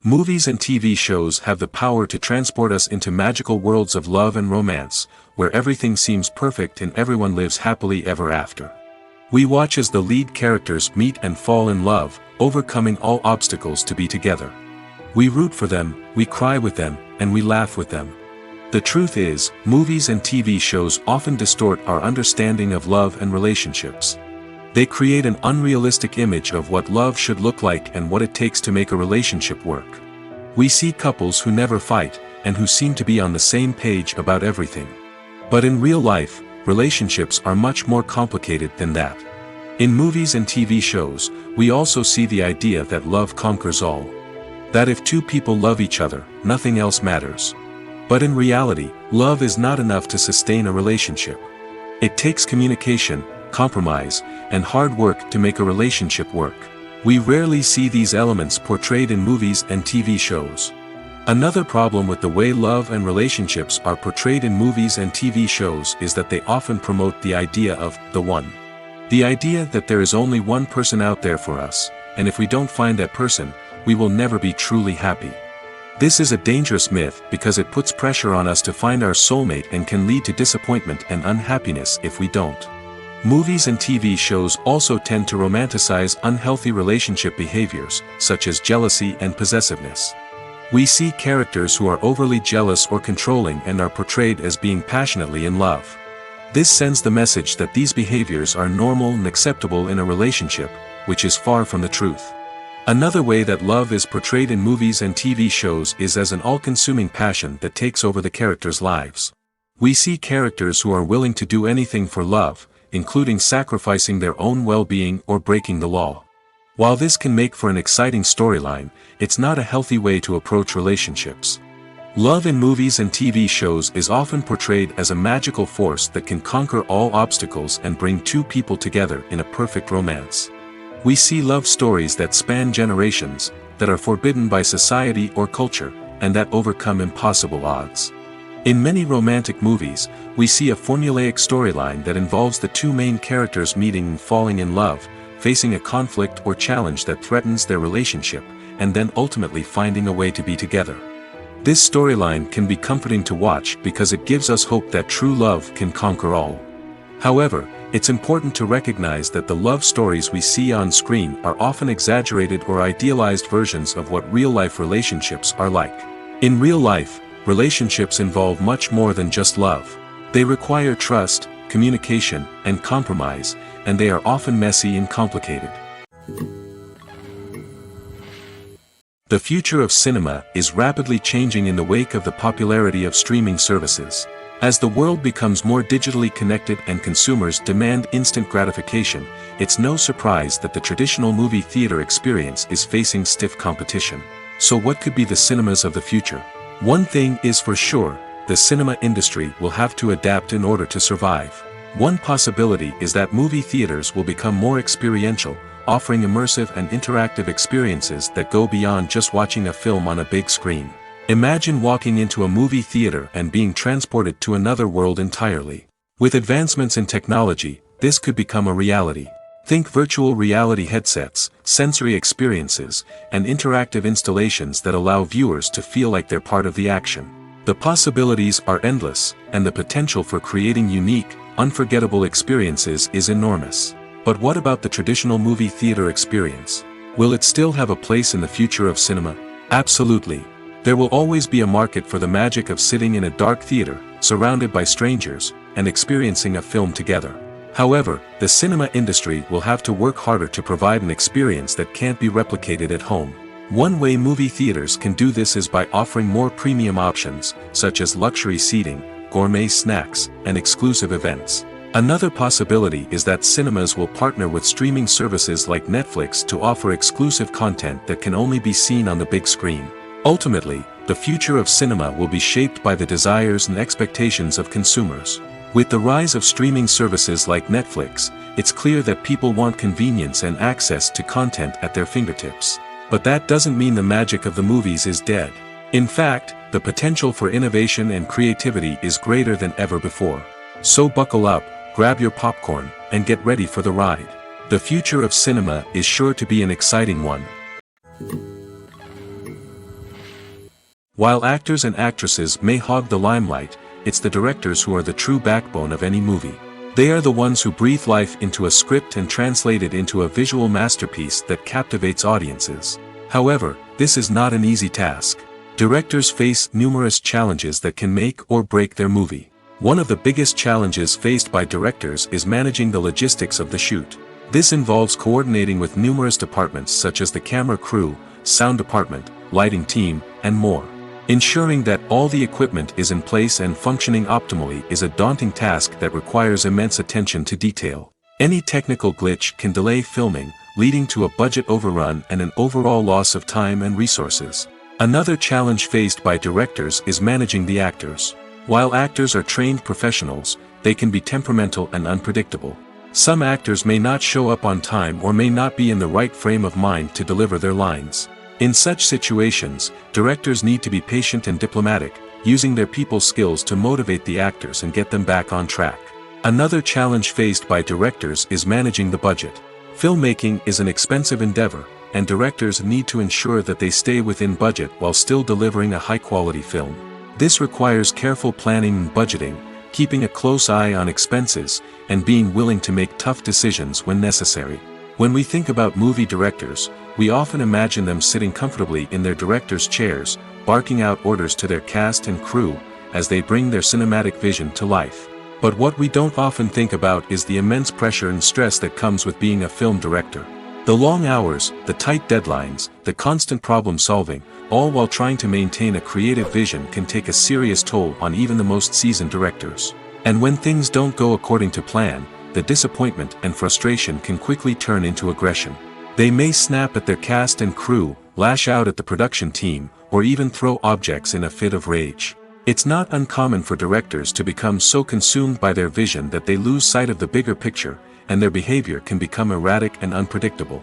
Speaker 1: Movies and TV shows have the power to transport us into magical worlds of love and romance, where everything seems perfect and everyone lives happily ever after. We watch as the lead characters meet and fall in love, overcoming all obstacles to be together. We root for them, we cry with them, and we laugh with them. The truth is, movies and TV shows often distort our understanding of love and relationships. They create an unrealistic image of what love should look like and what it takes to make a relationship work. We see couples who never fight, and who seem to be on the same page about everything. But in real life, relationships are much more complicated than that. In movies and TV shows, we also see the idea that love conquers all. That if two people love each other, nothing else matters. But in reality, love is not enough to sustain a relationship. It takes communication, compromise, and hard work to make a relationship work. We rarely see these elements portrayed in movies and TV shows. Another problem with the way love and relationships are portrayed in movies and TV shows is that they often promote the idea of the one. The idea that there is only one person out there for us, and if we don't find that person, we will never be truly happy. This is a dangerous myth because it puts pressure on us to find our soulmate and can lead to disappointment and unhappiness if we don't. Movies and TV shows also tend to romanticize unhealthy relationship behaviors, such as jealousy and possessiveness. We see characters who are overly jealous or controlling and are portrayed as being passionately in love. This sends the message that these behaviors are normal and acceptable in a relationship, which is far from the truth. Another way that love is portrayed in movies and TV shows is as an all-consuming passion that takes over the characters' lives. We see characters who are willing to do anything for love, including sacrificing their own well-being or breaking the law. While this can make for an exciting storyline, it's not a healthy way to approach relationships. Love in movies and TV shows is often portrayed as a magical force that can conquer all obstacles and bring two people together in a perfect romance. We see love stories that span generations, that are forbidden by society or culture, and that overcome impossible odds. In many romantic movies, we see a formulaic storyline that involves the two main characters meeting and falling in love, facing a conflict or challenge that threatens their relationship, and then ultimately finding a way to be together. This storyline can be comforting to watch because it gives us hope that true love can conquer all. However, it's important to recognize that the love stories we see on screen are often exaggerated or idealized versions of what real-life relationships are like. In real life, relationships involve much more than just love. They require trust, communication, and compromise, and they are often messy and complicated. The future of cinema is rapidly changing in the wake of the popularity of streaming services. As the world becomes more digitally connected and consumers demand instant gratification, it's no surprise that the traditional movie theater experience is facing stiff competition. So what could be the cinemas of the future? One thing is for sure, the cinema industry will have to adapt in order to survive. One possibility is that movie theaters will become more experiential, offering immersive and interactive experiences that go beyond just watching a film on a big screen. Imagine walking into a movie theater and being transported to another world entirely. With advancements in technology, this could become a reality. Think virtual reality headsets, sensory experiences, and interactive installations that allow viewers to feel like they're part of the action. The possibilities are endless, and the potential for creating unique, unforgettable experiences is enormous. But what about the traditional movie theater experience? Will it still have a place in the future of cinema? Absolutely. There will always be a market for the magic of sitting in a dark theater, surrounded by strangers, and experiencing a film together. However, the cinema industry will have to work harder to provide an experience that can't be replicated at home. One way movie theaters can do this is by offering more premium options, such as luxury seating, gourmet snacks, and exclusive events. Another possibility is that cinemas will partner with streaming services like Netflix to offer exclusive content that can only be seen on the big screen. Ultimately, the future of cinema will be shaped by the desires and expectations of consumers. With the rise of streaming services like Netflix, it's clear that people want convenience and access to content at their fingertips. But that doesn't mean the magic of the movies is dead. In fact, the potential for innovation and creativity is greater than ever before. So buckle up, grab your popcorn, and get ready for the ride. The future of cinema is sure to be an exciting one. While actors and actresses may hog the limelight, it's the directors who are the true backbone of any movie. They are the ones who breathe life into a script and translate it into a visual masterpiece that captivates audiences. However, this is not an easy task. Directors face numerous challenges that can make or break their movie. One of the biggest challenges faced by directors is managing the logistics of the shoot. This involves coordinating with numerous departments such as the camera crew, sound department, lighting team, and more. Ensuring that all the equipment is in place and functioning optimally is a daunting task that requires immense attention to detail. Any technical glitch can delay filming, leading to a budget overrun and an overall loss of time and resources. Another challenge faced by directors is managing the actors. While actors are trained professionals, they can be temperamental and unpredictable. Some actors may not show up on time or may not be in the right frame of mind to deliver their lines. In such situations, directors need to be patient and diplomatic, using their people skills to motivate the actors and get them back on track. Another challenge faced by directors is managing the budget. Filmmaking is an expensive endeavor, and directors need to ensure that they stay within budget while still delivering a high-quality film. This requires careful planning and budgeting, keeping a close eye on expenses, and being willing to make tough decisions when necessary. When we think about movie directors, we often imagine them sitting comfortably in their director's chairs, barking out orders to their cast and crew, as they bring their cinematic vision to life. But what we don't often think about is the immense pressure and stress that comes with being a film director. The long hours, the tight deadlines, the constant problem solving, all while trying to maintain a creative vision can take a serious toll on even the most seasoned directors. And when things don't go according to plan, the disappointment and frustration can quickly turn into aggression. They may snap at their cast and crew, lash out at the production team, or even throw objects in a fit of rage. It's not uncommon for directors to become so consumed by their vision that they lose sight of the bigger picture, and their behavior can become erratic and unpredictable.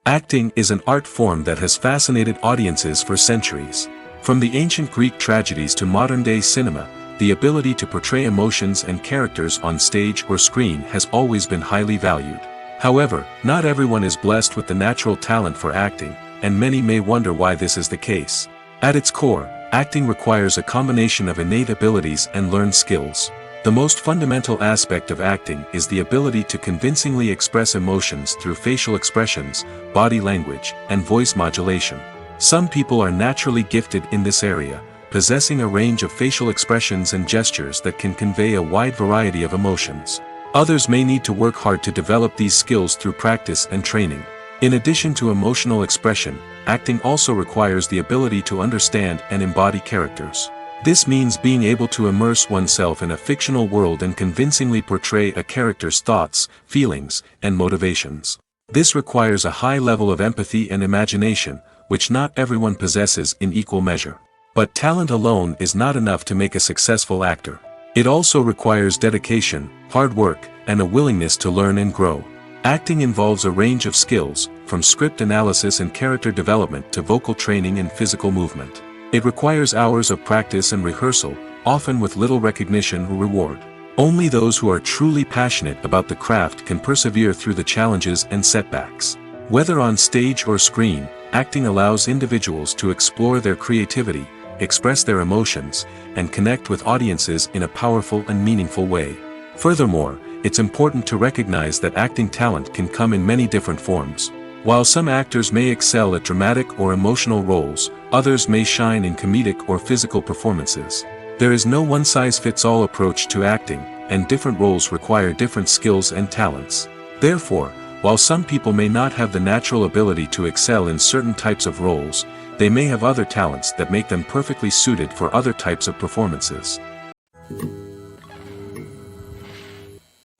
Speaker 1: Acting is an art form that has fascinated audiences for centuries. From the ancient Greek tragedies to modern-day cinema, the ability to portray emotions and characters on stage or screen has always been highly valued. However, not everyone is blessed with the natural talent for acting, and many may wonder why this is the case. At its core, acting requires a combination of innate abilities and learned skills. The most fundamental aspect of acting is the ability to convincingly express emotions through facial expressions, body language, and voice modulation. Some people are naturally gifted in this area, possessing a range of facial expressions and gestures that can convey a wide variety of emotions. Others may need to work hard to develop these skills through practice and training. In addition to emotional expression, acting also requires the ability to understand and embody characters. This means being able to immerse oneself in a fictional world and convincingly portray a character's thoughts, feelings, and motivations. This requires a high level of empathy and imagination, which not everyone possesses in equal measure. But talent alone is not enough to make a successful actor. It also requires dedication, hard work, and a willingness to learn and grow. Acting involves a range of skills, from script analysis and character development to vocal training and physical movement. It requires hours of practice and rehearsal, often with little recognition or reward. Only those who are truly passionate about the craft can persevere through the challenges and setbacks. Whether on stage or screen, acting allows individuals to explore their creativity, express their emotions, and connect with audiences in a powerful and meaningful way. Furthermore, it's important to recognize that acting talent can come in many different forms. While some actors may excel at dramatic or emotional roles, others may shine in comedic or physical performances. There is no one-size-fits-all approach to acting, and different roles require different skills and talents. Therefore, while some people may not have the natural ability to excel in certain types of roles, they may have other talents that make them perfectly suited for other types of performances.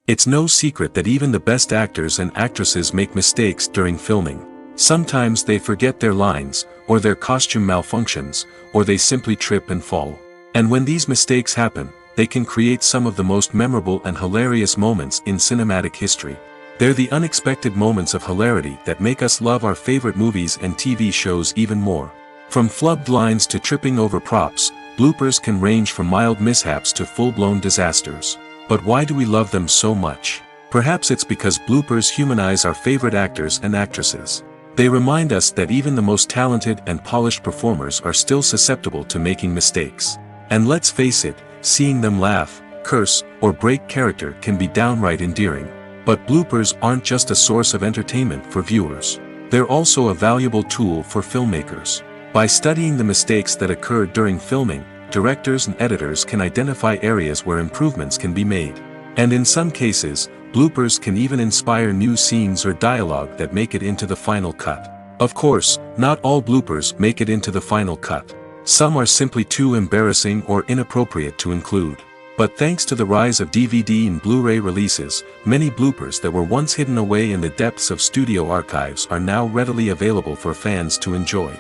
Speaker 1: It's no secret that even the best actors and actresses make mistakes during filming. Sometimes they forget their lines, or their costume malfunctions, or they simply trip and fall. And when these mistakes happen, they can create some of the most memorable and hilarious moments in cinematic history. They're the unexpected moments of hilarity that make us love our favorite movies and TV shows even more. From flubbed lines to tripping over props, bloopers can range from mild mishaps to full-blown disasters. But why do we love them so much? Perhaps it's because bloopers humanize our favorite actors and actresses. They remind us that even the most talented and polished performers are still susceptible to making mistakes. And let's face it, seeing them laugh, curse, or break character can be downright endearing. But bloopers aren't just a source of entertainment for viewers. They're also a valuable tool for filmmakers. By studying the mistakes that occurred during filming, directors and editors can identify areas where improvements can be made. And in some cases, bloopers can even inspire new scenes or dialogue that make it into the final cut. Of course, not all bloopers make it into the final cut. Some are simply too embarrassing or inappropriate to include. But thanks to the rise of DVD and Blu-ray releases, many bloopers that were once hidden away in the depths of studio archives are now readily available for fans to enjoy.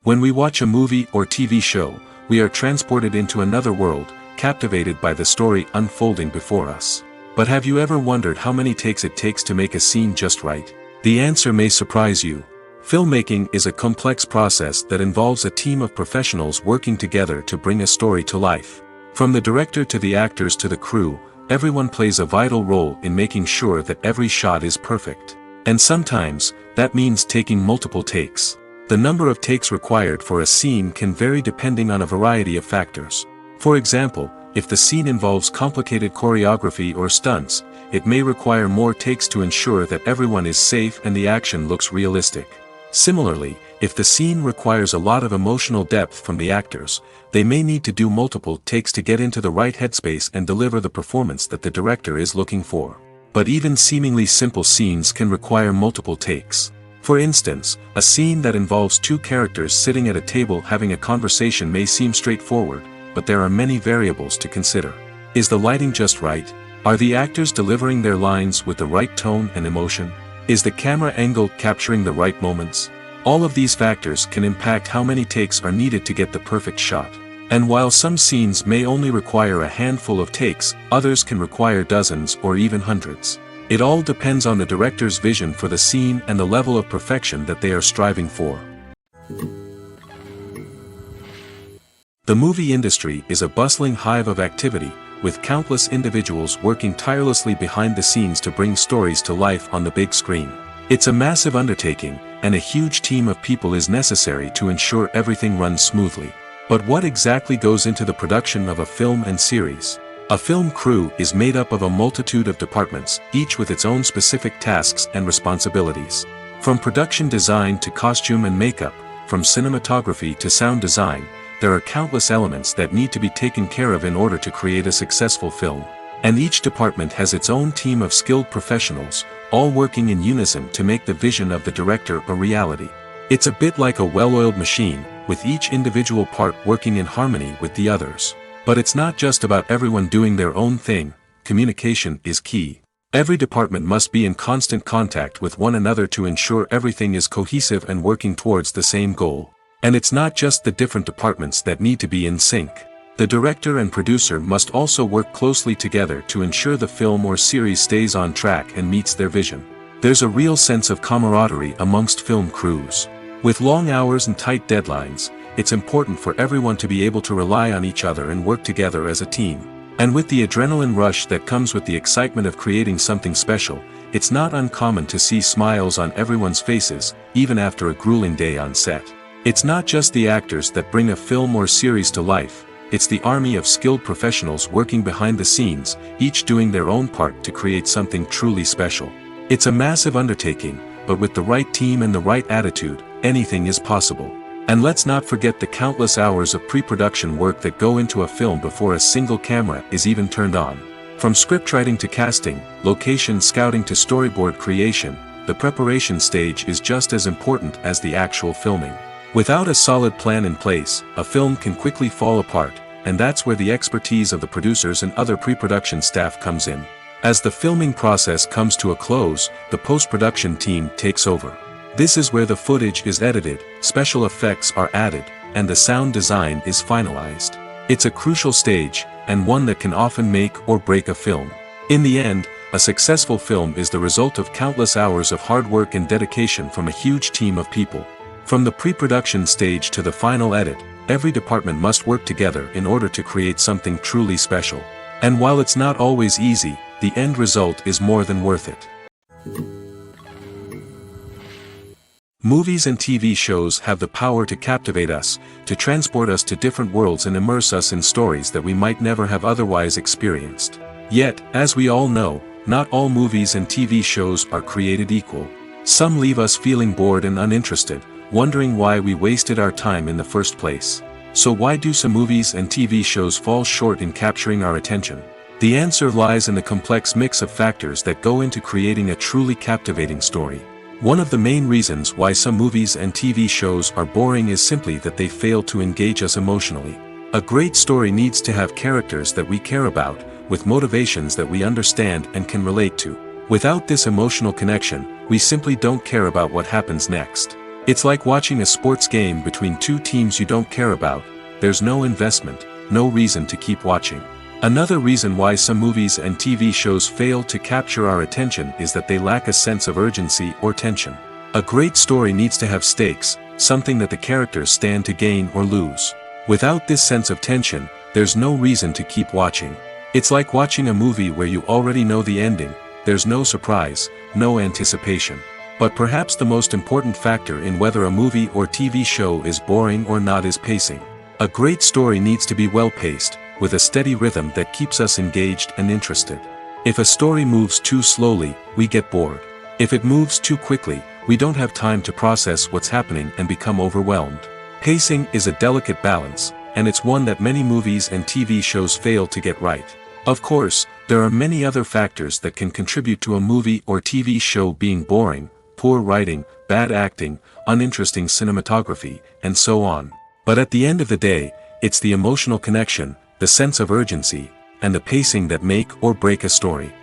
Speaker 1: When we watch a movie or TV show, we are transported into another world, captivated by the story unfolding before us. But have you ever wondered how many takes it takes to make a scene just right? The answer may surprise you. Filmmaking is a complex process that involves a team of professionals working together to bring a story to life. From the director to the actors to the crew, everyone plays a vital role in making sure that every shot is perfect. And sometimes, that means taking multiple takes. The number of takes required for a scene can vary depending on a variety of factors. For example, if the scene involves complicated choreography or stunts, it may require more takes to ensure that everyone is safe and the action looks realistic. Similarly, if the scene requires a lot of emotional depth from the actors, they may need to do multiple takes to get into the right headspace and deliver the performance that the director is looking for. But even seemingly simple scenes can require multiple takes. For instance, a scene that involves two characters sitting at a table having a conversation may seem straightforward, but there are many variables to consider. Is the lighting just right? Are the actors delivering their lines with the right tone and emotion? Is the camera angle capturing the right moments? All of these factors can impact how many takes are needed to get the perfect shot. And while some scenes may only require a handful of takes, others can require dozens or even hundreds. It all depends on the director's vision for the scene and the level of perfection that they are striving for. The movie industry is a bustling hive of activity, with countless individuals working tirelessly behind the scenes to bring stories to life on the big screen. It's a massive undertaking, and a huge team of people is necessary to ensure everything runs smoothly. But what exactly goes into the production of a film and series? A film crew is made up of a multitude of departments, each with its own specific tasks and responsibilities. From production design to costume and makeup, from cinematography to sound design, there are countless elements that need to be taken care of in order to create a successful film. And each department has its own team of skilled professionals, all working in unison to make the vision of the director a reality. It's a bit like a well-oiled machine, with each individual part working in harmony with the others. But it's not just about everyone doing their own thing. Communication is key. Every department must be in constant contact with one another to ensure everything is cohesive and working towards the same goal. And it's not just the different departments that need to be in sync. The director and producer must also work closely together to ensure the film or series stays on track and meets their vision. There's a real sense of camaraderie amongst film crews. With long hours and tight deadlines, it's important for everyone to be able to rely on each other and work together as a team. And with the adrenaline rush that comes with the excitement of creating something special, it's not uncommon to see smiles on everyone's faces, even after a grueling day on set. It's not just the actors that bring a film or series to life, it's the army of skilled professionals working behind the scenes, each doing their own part to create something truly special. It's a massive undertaking, but with the right team and the right attitude, anything is possible. And let's not forget the countless hours of pre-production work that go into a film before a single camera is even turned on. From scriptwriting to casting, location scouting to storyboard creation, the preparation stage is just as important as the actual filming. Without a solid plan in place, a film can quickly fall apart, and that's where the expertise of the producers and other pre-production staff comes in. As the filming process comes to a close, the post-production team takes over. This is where the footage is edited, special effects are added, and the sound design is finalized. It's a crucial stage, and one that can often make or break a film. In the end, a successful film is the result of countless hours of hard work and dedication from a huge team of people. From the pre-production stage to the final edit, every department must work together in order to create something truly special. And while it's not always easy, the end result is more than worth it. Movies and TV shows have the power to captivate us, to transport us to different worlds and immerse us in stories that we might never have otherwise experienced. Yet, as we all know, not all movies and TV shows are created equal. Some leave us feeling bored and uninterested, wondering why we wasted our time in the first place. So why do some movies and TV shows fall short in capturing our attention? The answer lies in the complex mix of factors that go into creating a truly captivating story. One of the main reasons why some movies and TV shows are boring is simply that they fail to engage us emotionally. A great story needs to have characters that we care about, with motivations that we understand and can relate to. Without this emotional connection, we simply don't care about what happens next. It's like watching a sports game between two teams you don't care about. There's no investment, no reason to keep watching. Another reason why some movies and TV shows fail to capture our attention is that they lack a sense of urgency or tension. A great story needs to have stakes, something that the characters stand to gain or lose. Without this sense of tension, there's no reason to keep watching. It's like watching a movie where you already know the ending, there's no surprise, no anticipation. But perhaps the most important factor in whether a movie or TV show is boring or not is pacing. A great story needs to be well-paced, with a steady rhythm that keeps us engaged and interested. If a story moves too slowly, we get bored. If it moves too quickly, we don't have time to process what's happening and become overwhelmed. Pacing is a delicate balance, and it's one that many movies and TV shows fail to get right. Of course, there are many other factors that can contribute to a movie or TV show being boring: poor writing, bad acting, uninteresting cinematography, and so on. But at the end of the day, it's the emotional connection, the sense of urgency, and the pacing that make or break a story.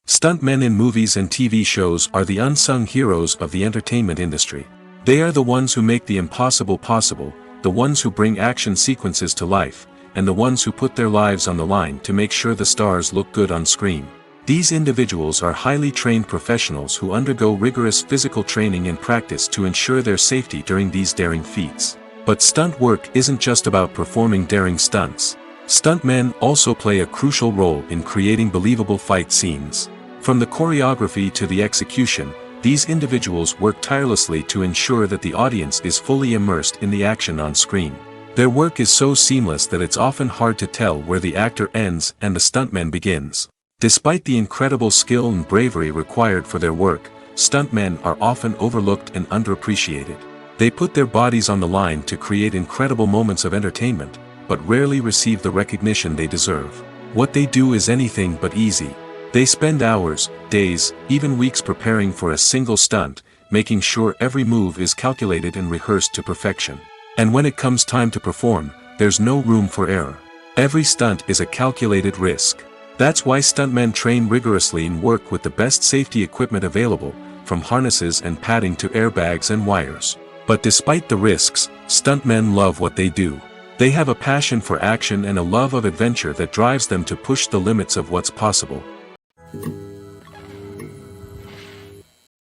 Speaker 1: Stuntmen in movies and TV shows are the unsung heroes of the entertainment industry. They are the ones who make the impossible possible, the ones who bring action sequences to life, and the ones who put their lives on the line to make sure the stars look good on screen. These individuals are highly trained professionals who undergo rigorous physical training and practice to ensure their safety during these daring feats. But stunt work isn't just about performing daring stunts. Stuntmen also play a crucial role in creating believable fight scenes. From the choreography to the execution, these individuals work tirelessly to ensure that the audience is fully immersed in the action on screen. Their work is so seamless that it's often hard to tell where the actor ends and the stuntman begins. Despite the incredible skill and bravery required for their work, stuntmen are often overlooked and underappreciated. They put their bodies on the line to create incredible moments of entertainment, but rarely receive the recognition they deserve. What they do is anything but easy. They spend hours, days, even weeks preparing for a single stunt, making sure every move is calculated and rehearsed to perfection. And when it comes time to perform, there's no room for error. Every stunt is a calculated risk. That's why stuntmen train rigorously and work with the best safety equipment available, from harnesses and padding to airbags and wires. But despite the risks, stuntmen love what they do. They have a passion for action and a love of adventure that drives them to push the limits of what's possible.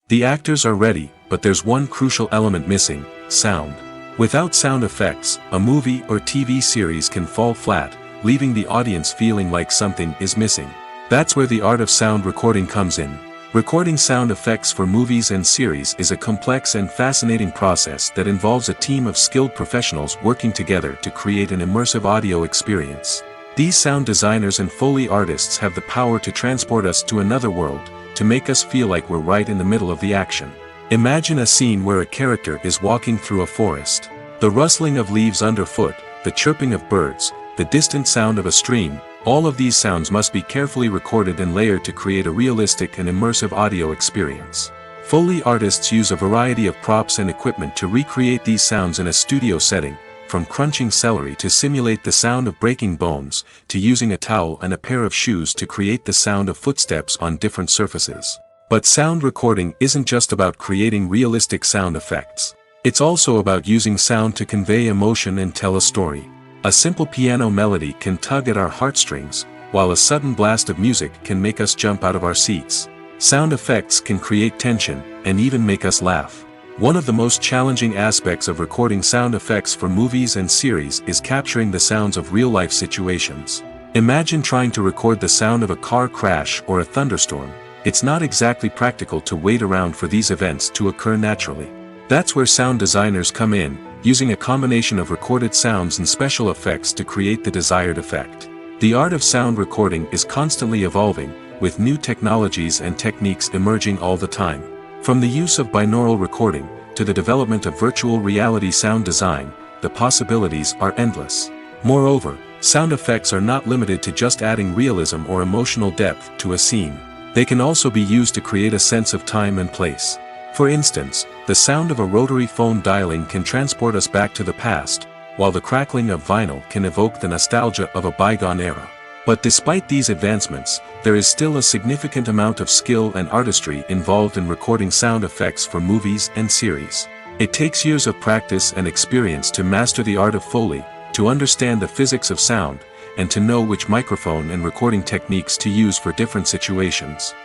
Speaker 1: The actors are ready, but there's one crucial element missing: sound. Without sound effects, a movie or TV series can fall flat, leaving the audience feeling like something is missing. That's where the art of sound recording comes in. Recording sound effects for movies and series is a complex and fascinating process that involves a team of skilled professionals working together to create an immersive audio experience. These sound designers and Foley artists have the power to transport us to another world, to make us feel like we're right in the middle of the action. Imagine a scene where a character is walking through a forest. The rustling of leaves underfoot, the chirping of birds, the distant sound of a stream, all of these sounds must be carefully recorded and layered to create a realistic and immersive audio experience. Foley artists use a variety of props and equipment to recreate these sounds in a studio setting, from crunching celery to simulate the sound of breaking bones, to using a towel and a pair of shoes to create the sound of footsteps on different surfaces. But sound recording isn't just about creating realistic sound effects. It's also about using sound to convey emotion and tell a story. A simple piano melody can tug at our heartstrings, while a sudden blast of music can make us jump out of our seats. Sound effects can create tension, and even make us laugh. One of the most challenging aspects of recording sound effects for movies and series is capturing the sounds of real-life situations. Imagine trying to record the sound of a car crash or a thunderstorm. It's not exactly practical to wait around for these events to occur naturally. That's where sound designers come in, using a combination of recorded sounds and special effects to create the desired effect. The art of sound recording is constantly evolving, with new technologies and techniques emerging all the time. From the use of binaural recording, to the development of virtual reality sound design, the possibilities are endless. Moreover, sound effects are not limited to just adding realism or emotional depth to a scene. They can also be used to create a sense of time and place. For instance, the sound of a rotary phone dialing can transport us back to the past, while the crackling of vinyl can evoke the nostalgia of a bygone era. But despite these advancements, there is still a significant amount of skill and artistry involved in recording sound effects for movies and series. It takes years of practice and experience to master the art of Foley, to understand the physics of sound, and to know which microphone and recording techniques to use for different situations.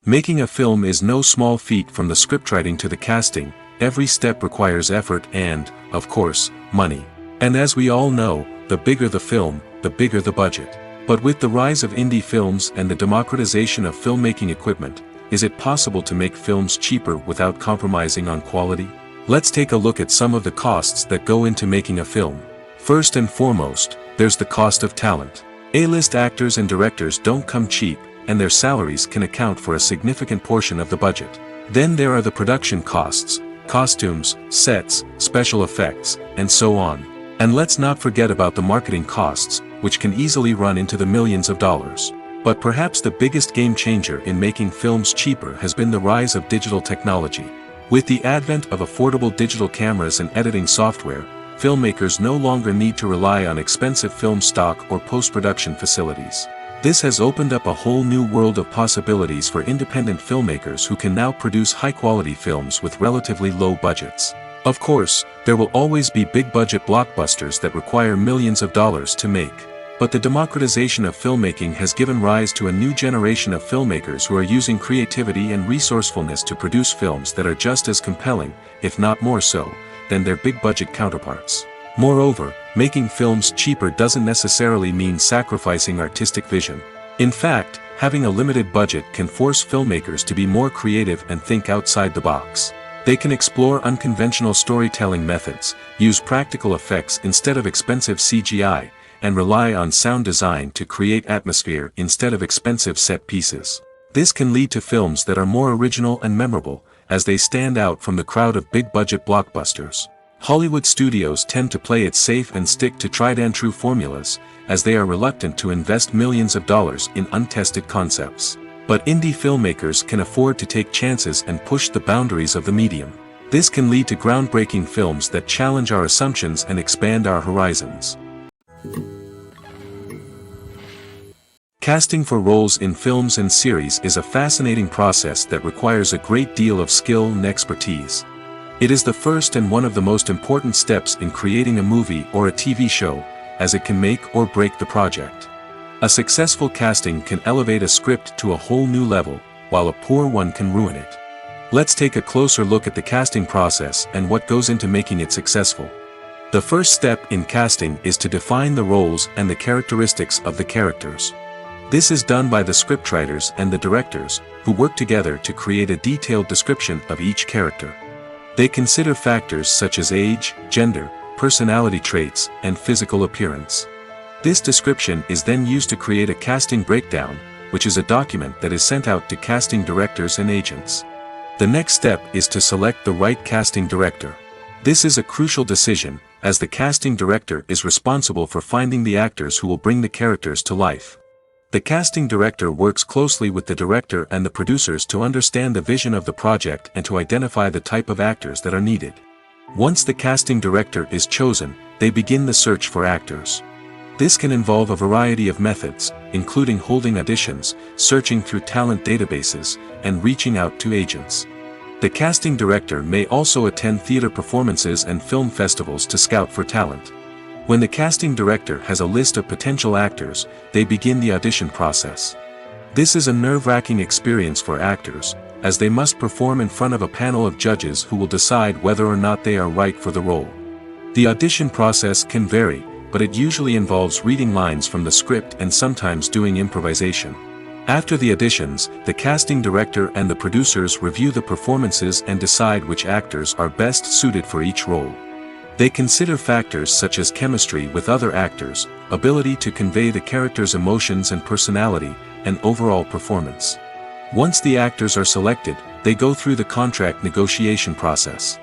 Speaker 1: Making a film is no small feat. From the scriptwriting to the casting, every step requires effort and, of course, money. And as we all know, the bigger the film, the bigger the budget. But with the rise of indie films and the democratization of filmmaking equipment, is it possible to make films cheaper without compromising on quality? Let's take a look at some of the costs that go into making a film. First and foremost, there's the cost of talent. A-list actors and directors don't come cheap, and their salaries can account for a significant portion of the budget. Then there are the production costs, costumes, sets, special effects, and so on. And let's not forget about the marketing costs, which can easily run into the millions of dollars. But perhaps the biggest game changer in making films cheaper has been the rise of digital technology. With the advent of affordable digital cameras and editing software, filmmakers no longer need to rely on expensive film stock or post-production facilities. This has opened up a whole new world of possibilities for independent filmmakers who can now produce high-quality films with relatively low budgets. Of course, there will always be big-budget blockbusters that require millions of dollars to make. But the democratization of filmmaking has given rise to a new generation of filmmakers who are using creativity and resourcefulness to produce films that are just as compelling, if not more so, than their big-budget counterparts. Moreover, making films cheaper doesn't necessarily mean sacrificing artistic vision. In fact, having a limited budget can force filmmakers to be more creative and think outside the box. They can explore unconventional storytelling methods, use practical effects instead of expensive CGI, and rely on sound design to create atmosphere instead of expensive set pieces. This can lead to films that are more original and memorable, as they stand out from the crowd of big-budget blockbusters. Hollywood studios tend to play it safe and stick to tried-and-true formulas, as they are reluctant to invest millions of dollars in untested concepts. But indie filmmakers can afford to take chances and push the boundaries of the medium. This can lead to groundbreaking films that challenge our assumptions and expand our horizons. Casting for roles in films and series is a fascinating process that requires a great deal of skill and expertise. It is the first and one of the most important steps in creating a movie or a TV show, as it can make or break the project. A successful casting can elevate a script to a whole new level, while a poor one can ruin it. Let's take a closer look at the casting process and what goes into making it successful. The first step in casting is to define the roles and the characteristics of the characters. This is done by the scriptwriters and the directors, who work together to create a detailed description of each character. They consider factors such as age, gender, personality traits, and physical appearance. This description is then used to create a casting breakdown, which is a document that is sent out to casting directors and agents. The next step is to select the right casting director. This is a crucial decision, as the casting director is responsible for finding the actors who will bring the characters to life. The casting director works closely with the director and the producers to understand the vision of the project and to identify the type of actors that are needed. Once the casting director is chosen, they begin the search for actors. This can involve a variety of methods, including holding auditions, searching through talent databases, and reaching out to agents. The casting director may also attend theater performances and film festivals to scout for talent. When the casting director has a list of potential actors, they begin the audition process. This is a nerve-wracking experience for actors, as they must perform in front of a panel of judges who will decide whether or not they are right for the role. The audition process can vary, but it usually involves reading lines from the script and sometimes doing improvisation. After the auditions, the casting director and the producers review the performances and decide which actors are best suited for each role. They consider factors such as chemistry with other actors, ability to convey the character's emotions and personality, and overall performance. Once the actors are selected, they go through the contract negotiation process.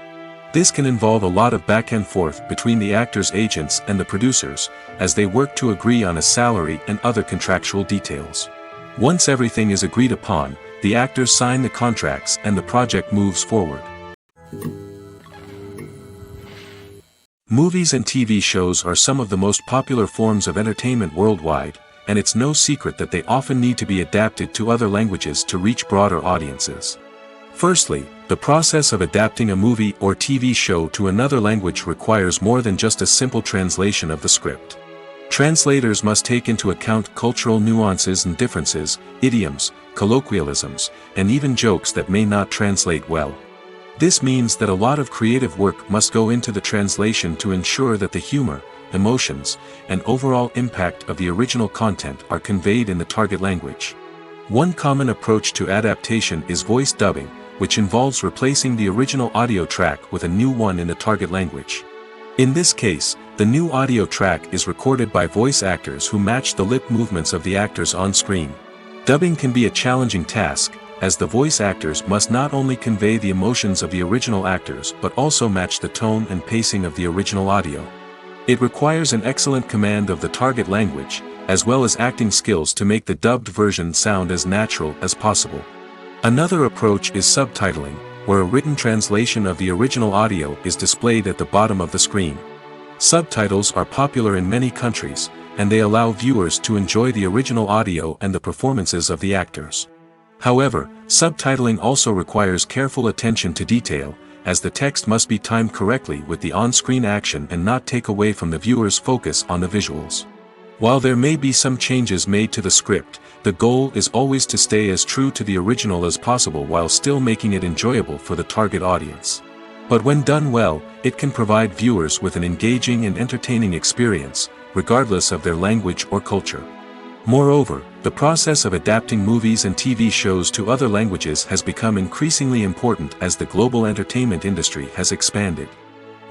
Speaker 1: This can involve a lot of back and forth between the actors' agents and the producers, as they work to agree on a salary and other contractual details. Once everything is agreed upon, the actors sign the contracts and the project moves forward. Movies and TV shows are some of the most popular forms of entertainment worldwide, and it's no secret that they often need to be adapted to other languages to reach broader audiences. Firstly, the process of adapting a movie or TV show to another language requires more than just a simple translation of the script. Translators must take into account cultural nuances and differences, idioms, colloquialisms, and even jokes that may not translate well. This means that a lot of creative work must go into the translation to ensure that the humor, emotions, and overall impact of the original content are conveyed in the target language. One common approach to adaptation is voice dubbing, which involves replacing the original audio track with a new one in the target language. In this case, the new audio track is recorded by voice actors who match the lip movements of the actors on screen. Dubbing can be a challenging task, as the voice actors must not only convey the emotions of the original actors but also match the tone and pacing of the original audio. It requires an excellent command of the target language, as well as acting skills to make the dubbed version sound as natural as possible. Another approach is subtitling, where a written translation of the original audio is displayed at the bottom of the screen. Subtitles are popular in many countries, and they allow viewers to enjoy the original audio and the performances of the actors. However, subtitling also requires careful attention to detail, as the text must be timed correctly with the on-screen action and not take away from the viewer's focus on the visuals. While there may be some changes made to the script, the goal is always to stay as true to the original as possible while still making it enjoyable for the target audience. But when done well, it can provide viewers with an engaging and entertaining experience, regardless of their language or culture. Moreover, the process of adapting movies and TV shows to other languages has become increasingly important as the global entertainment industry has expanded.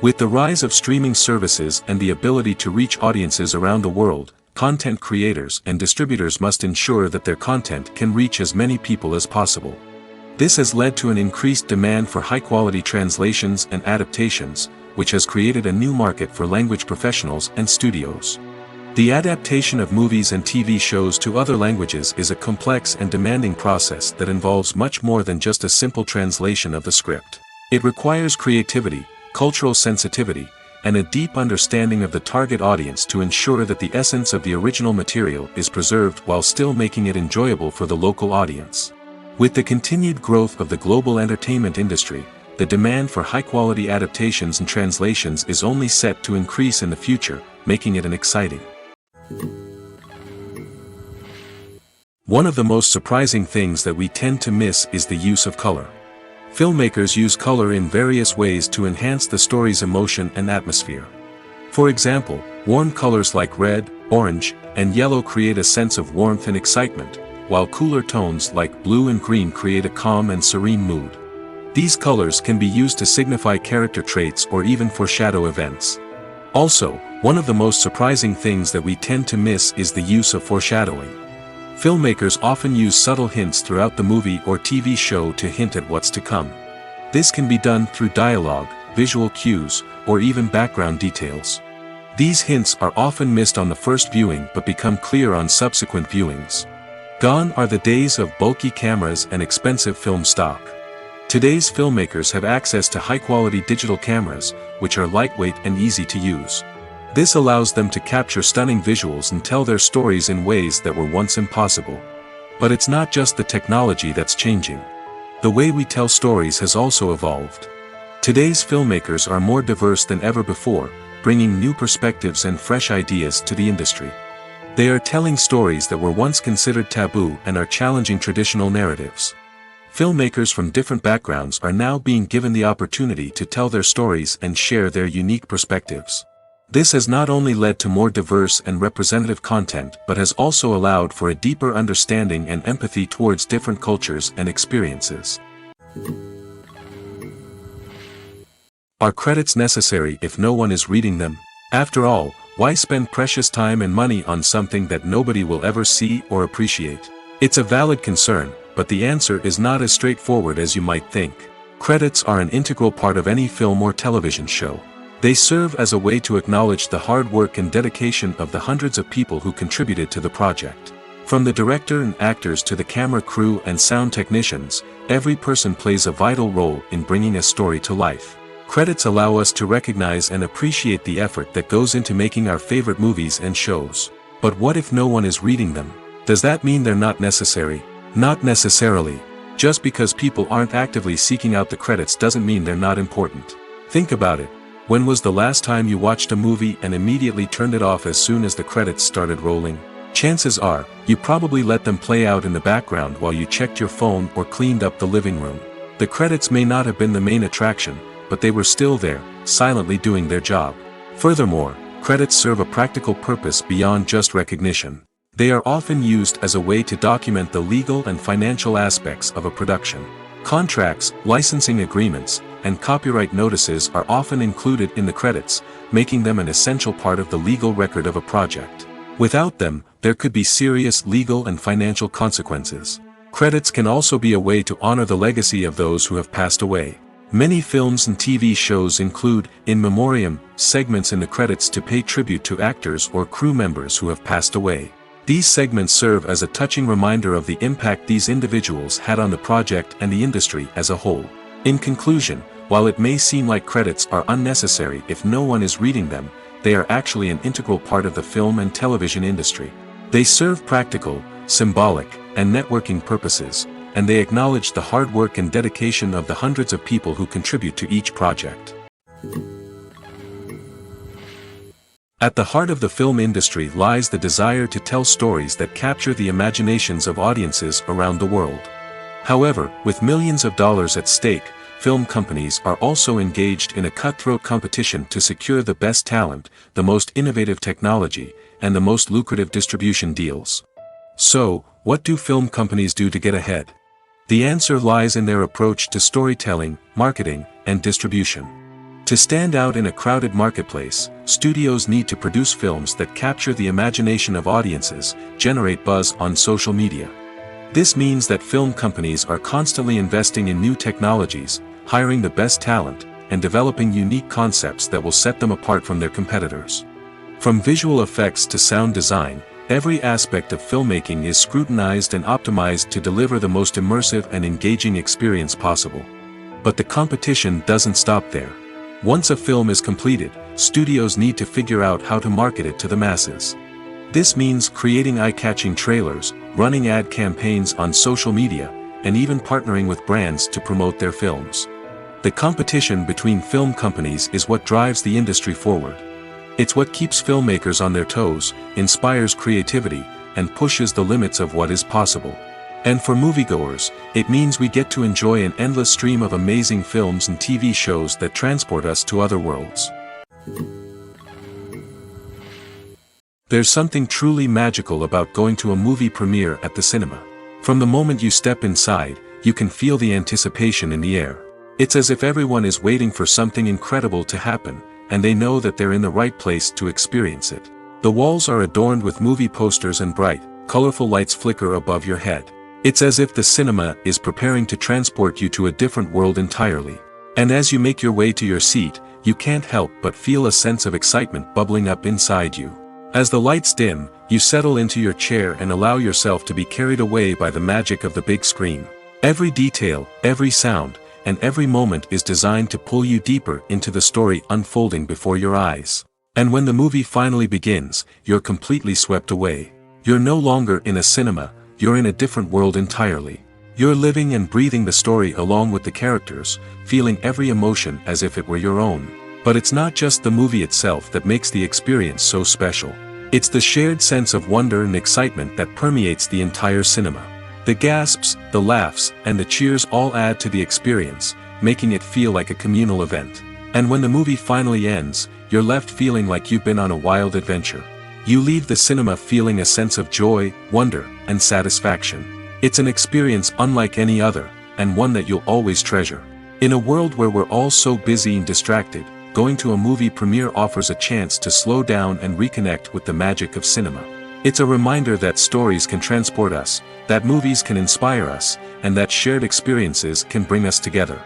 Speaker 1: With the rise of streaming services and the ability to reach audiences around the world, content creators and distributors must ensure that their content can reach as many people as possible. This has led to an increased demand for high-quality translations and adaptations, which has created a new market for language professionals and studios. The adaptation of movies and TV shows to other languages is a complex and demanding process that involves much more than just a simple translation of the script. It requires creativity, cultural sensitivity, and a deep understanding of the target audience to ensure that the essence of the original material is preserved while still making it enjoyable for the local audience. With the continued growth of the global entertainment industry, the demand for high-quality adaptations and translations is only set to increase in the future, making it an exciting. One of the most surprising things that we tend to miss is the use of color. Filmmakers use color in various ways to enhance the story's emotion and atmosphere. For example, warm colors like red, orange, and yellow create a sense of warmth and excitement, while cooler tones like blue and green create a calm and serene mood. These colors can be used to signify character traits or even foreshadow events. Also, one of the most surprising things that we tend to miss is the use of foreshadowing. Filmmakers often use subtle hints throughout the movie or TV show to hint at what's to come. This can be done through dialogue, visual cues, or even background details. These hints are often missed on the first viewing but become clear on subsequent viewings. Gone are the days of bulky cameras and expensive film stock. Today's filmmakers have access to high-quality digital cameras, which are lightweight and easy to use. This allows them to capture stunning visuals and tell their stories in ways that were once impossible. But it's not just the technology that's changing. The way we tell stories has also evolved. Today's filmmakers are more diverse than ever before, bringing new perspectives and fresh ideas to the industry. They are telling stories that were once considered taboo and are challenging traditional narratives. Filmmakers from different backgrounds are now being given the opportunity to tell their stories and share their unique perspectives. This has not only led to more diverse and representative content but has also allowed for a deeper understanding and empathy towards different cultures and experiences. Are credits necessary if no one is reading them? After all, why spend precious time and money on something that nobody will ever see or appreciate? It's a valid concern, but the answer is not as straightforward as you might think. Credits are an integral part of any film or television show. They serve as a way to acknowledge the hard work and dedication of the hundreds of people who contributed to the project. From the director and actors to the camera crew and sound technicians, every person plays a vital role in bringing a story to life. Credits allow us to recognize and appreciate the effort that goes into making our favorite movies and shows. But what if no one is reading them? Does that mean they're not necessary? Not necessarily. Just because people aren't actively seeking out the credits doesn't mean they're not important. Think about it. When was the last time you watched a movie and immediately turned it off as soon as the credits started rolling? Chances are, you probably let them play out in the background while you checked your phone or cleaned up the living room. The credits may not have been the main attraction, but they were still there, silently doing their job. Furthermore, credits serve a practical purpose beyond just recognition. They are often used as a way to document the legal and financial aspects of a production. Contracts, licensing agreements, and copyright notices are often included in the credits, making them an essential part of the legal record of a project. Without them, there could be serious legal and financial consequences. Credits can also be a way to honor the legacy of those who have passed away. Many films and TV shows include, in memoriam, segments in the credits to pay tribute to actors or crew members who have passed away. These segments serve as a touching reminder of the impact these individuals had on the project and the industry as a whole. In conclusion, while it may seem like credits are unnecessary if no one is reading them, they are actually an integral part of the film and television industry. They serve practical, symbolic, and networking purposes, and they acknowledge the hard work and dedication of the hundreds of people who contribute to each project. At the heart of the film industry lies the desire to tell stories that capture the imaginations of audiences around the world. However, with millions of dollars at stake, film companies are also engaged in a cutthroat competition to secure the best talent, the most innovative technology, and the most lucrative distribution deals. So, what do film companies do to get ahead? The answer lies in their approach to storytelling, marketing, and distribution. To stand out in a crowded marketplace, studios need to produce films that capture the imagination of audiences, generate buzz on social media. This means that film companies are constantly investing in new technologies, hiring the best talent, and developing unique concepts that will set them apart from their competitors. From visual effects to sound design, every aspect of filmmaking is scrutinized and optimized to deliver the most immersive and engaging experience possible. But the competition doesn't stop there. Once a film is completed, studios need to figure out how to market it to the masses. This means creating eye-catching trailers, running ad campaigns on social media, and even partnering with brands to promote their films. The competition between film companies is what drives the industry forward. It's what keeps filmmakers on their toes, inspires creativity, and pushes the limits of what is possible. And for moviegoers, it means we get to enjoy an endless stream of amazing films and TV shows that transport us to other worlds. There's something truly magical about going to a movie premiere at the cinema. From the moment you step inside, you can feel the anticipation in the air. It's as if everyone is waiting for something incredible to happen, and they know that they're in the right place to experience it. The walls are adorned with movie posters and bright, colorful lights flicker above your head. It's as if the cinema is preparing to transport you to a different world entirely. And as you make your way to your seat, you can't help but feel a sense of excitement bubbling up inside you. As the lights dim, you settle into your chair and allow yourself to be carried away by the magic of the big screen. Every detail, every sound, and every moment is designed to pull you deeper into the story unfolding before your eyes. And when the movie finally begins, you're completely swept away. You're no longer in a cinema, you're in a different world entirely. You're living and breathing the story along with the characters, feeling every emotion as if it were your own. But it's not just the movie itself that makes the experience so special. It's the shared sense of wonder and excitement that permeates the entire cinema. The gasps, the laughs, and the cheers all add to the experience, making it feel like a communal event. And when the movie finally ends, you're left feeling like you've been on a wild adventure. You leave the cinema feeling a sense of joy, wonder, and satisfaction. It's an experience unlike any other, and one that you'll always treasure. In a world where we're all so busy and distracted, going to a movie premiere offers a chance to slow down and reconnect with the magic of cinema. It's a reminder that stories can transport us, that movies can inspire us, and that shared experiences can bring us together.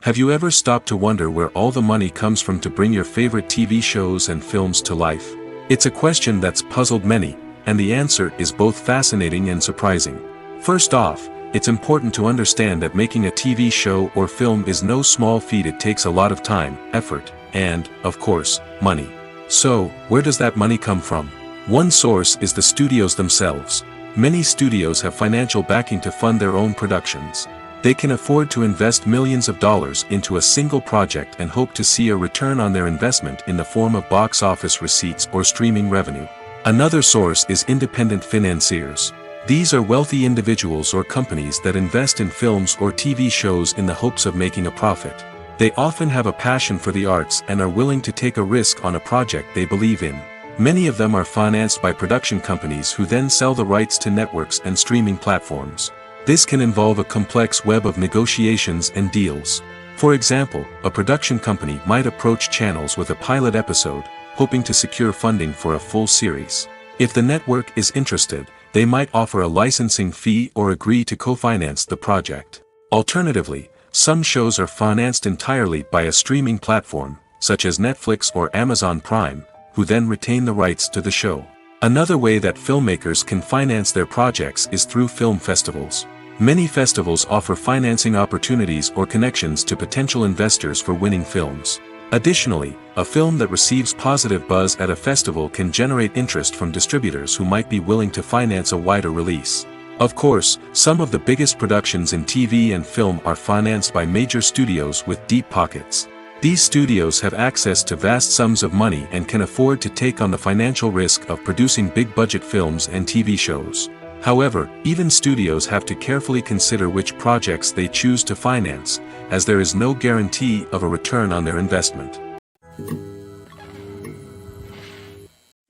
Speaker 1: Have you ever stopped to wonder where all the money comes from to bring your favorite TV shows and films to life? It's a question that's puzzled many, and the answer is both fascinating and surprising. First off, it's important to understand that making a TV show or film is no small feat. It takes a lot of time, effort, and, of course, money. So, where does that money come from? One source is the studios themselves. Many studios have financial backing to fund their own productions. They can afford to invest millions of dollars into a single project and hope to see a return on their investment in the form of box office receipts or streaming revenue. Another source is independent financiers. These are wealthy individuals or companies that invest in films or TV shows in the hopes of making a profit. They often have a passion for the arts and are willing to take a risk on a project they believe in. Many of them are financed by production companies who then sell the rights to networks and streaming platforms. This can involve a complex web of negotiations and deals. For example, a production company might approach channels with a pilot episode, hoping to secure funding for a full series. If the network is interested, they might offer a licensing fee or agree to co-finance the project. Alternatively, some shows are financed entirely by a streaming platform, such as Netflix or Amazon Prime, who then retain the rights to the show. Another way that filmmakers can finance their projects is through film festivals. Many festivals offer financing opportunities or connections to potential investors for winning films. Additionally, a film that receives positive buzz at a festival can generate interest from distributors who might be willing to finance a wider release. Of course, some of the biggest productions in TV and film are financed by major studios with deep pockets. These studios have access to vast sums of money and can afford to take on the financial risk of producing big-budget films and TV shows. However, even studios have to carefully consider which projects they choose to finance, as there is no guarantee of a return on their investment.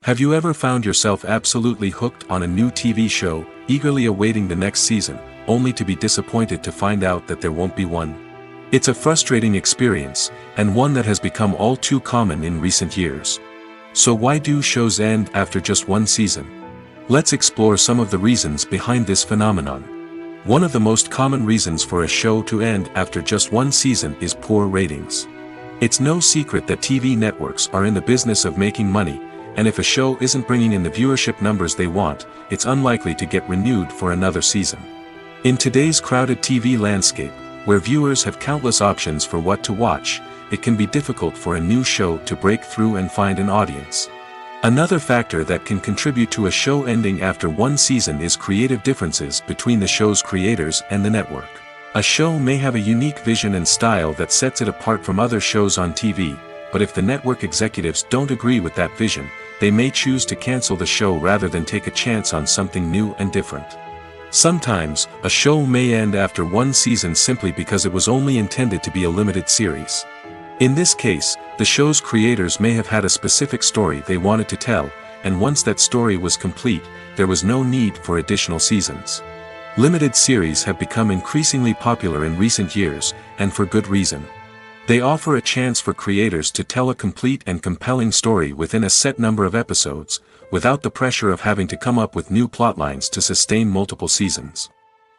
Speaker 1: Have you ever found yourself absolutely hooked on a new TV show, eagerly awaiting the next season, only to be disappointed to find out that there won't be one? It's a frustrating experience, and one that has become all too common in recent years. So why do shows end after just one season? Let's explore some of the reasons behind this phenomenon. One of the most common reasons for a show to end after just one season is poor ratings. It's no secret that TV networks are in the business of making money, and if a show isn't bringing in the viewership numbers they want, it's unlikely to get renewed for another season. In today's crowded TV landscape, where viewers have countless options for what to watch, it can be difficult for a new show to break through and find an audience. Another factor that can contribute to a show ending after one season is creative differences between the show's creators and the network. A show may have a unique vision and style that sets it apart from other shows on TV, but if the network executives don't agree with that vision, they may choose to cancel the show rather than take a chance on something new and different. Sometimes, a show may end after one season simply because it was only intended to be a limited series. In this case, the show's creators may have had a specific story they wanted to tell, and once that story was complete, there was no need for additional seasons. Limited series have become increasingly popular in recent years, and for good reason. They offer a chance for creators to tell a complete and compelling story within a set number of episodes, without the pressure of having to come up with new plotlines to sustain multiple seasons.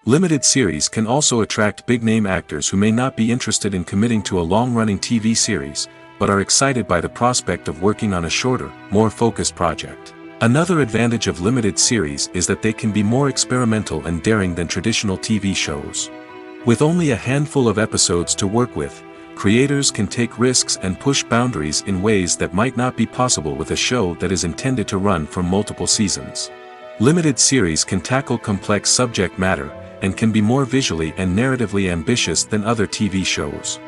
Speaker 1: Limited series can also attract big-name actors who may not be interested in committing to a long-running TV series, but are excited by the prospect of working on a shorter, more focused project. Another advantage of limited series is that they can be more experimental and daring than traditional TV shows. With only a handful of episodes to work with, creators can take risks and push boundaries in ways that might not be possible with a show that is intended to run for multiple seasons. Limited series can tackle complex subject matter, and can be more visually and narratively ambitious than other TV shows.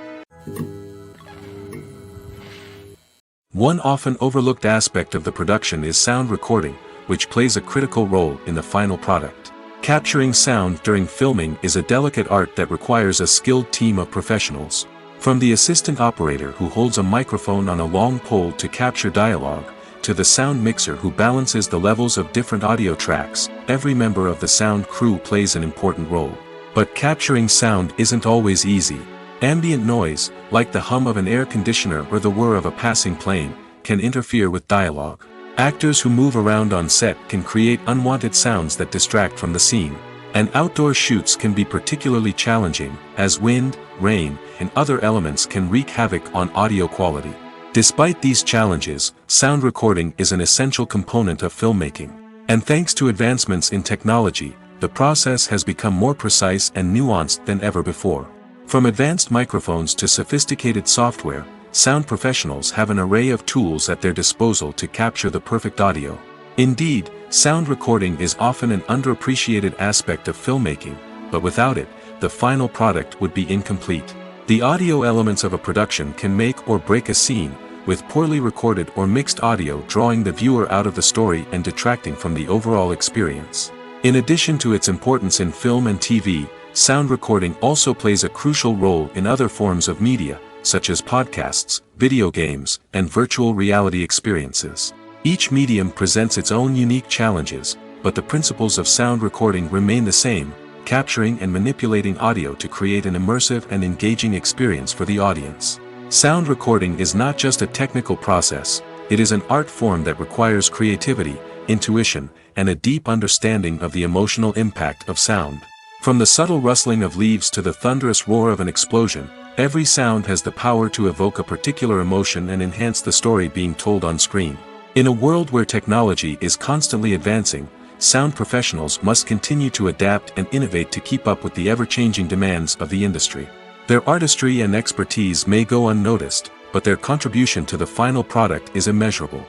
Speaker 1: One often overlooked aspect of the production is sound recording, which plays a critical role in the final product. Capturing sound during filming is a delicate art that requires a skilled team of professionals. From the assistant operator who holds a microphone on a long pole to capture dialogue, to the sound mixer who balances the levels of different audio tracks, every member of the sound crew plays an important role. But capturing sound isn't always easy. Ambient noise, like the hum of an air conditioner or the whir of a passing plane, can interfere with dialogue. Actors who move around on set can create unwanted sounds that distract from the scene. And outdoor shoots can be particularly challenging, as wind, rain, and other elements can wreak havoc on audio quality. Despite these challenges, sound recording is an essential component of filmmaking. And thanks to advancements in technology, the process has become more precise and nuanced than ever before. From advanced microphones to sophisticated software, sound professionals have an array of tools at their disposal to capture the perfect audio. Indeed, sound recording is often an underappreciated aspect of filmmaking, but without it, the final product would be incomplete. The audio elements of a production can make or break a scene, with poorly recorded or mixed audio drawing the viewer out of the story and detracting from the overall experience. In addition to its importance in film and TV, sound recording also plays a crucial role in other forms of media, such as podcasts, video games, and virtual reality experiences. Each medium presents its own unique challenges, but the principles of sound recording remain the same, capturing and manipulating audio to create an immersive and engaging experience for the audience. Sound recording is not just a technical process, it is an art form that requires creativity, intuition, and a deep understanding of the emotional impact of sound. From the subtle rustling of leaves to the thunderous roar of an explosion, every sound has the power to evoke a particular emotion and enhance the story being told on screen. In a world where technology is constantly advancing, sound professionals must continue to adapt and innovate to keep up with the ever-changing demands of the industry. Their artistry and expertise may go unnoticed, but their contribution to the final product is immeasurable.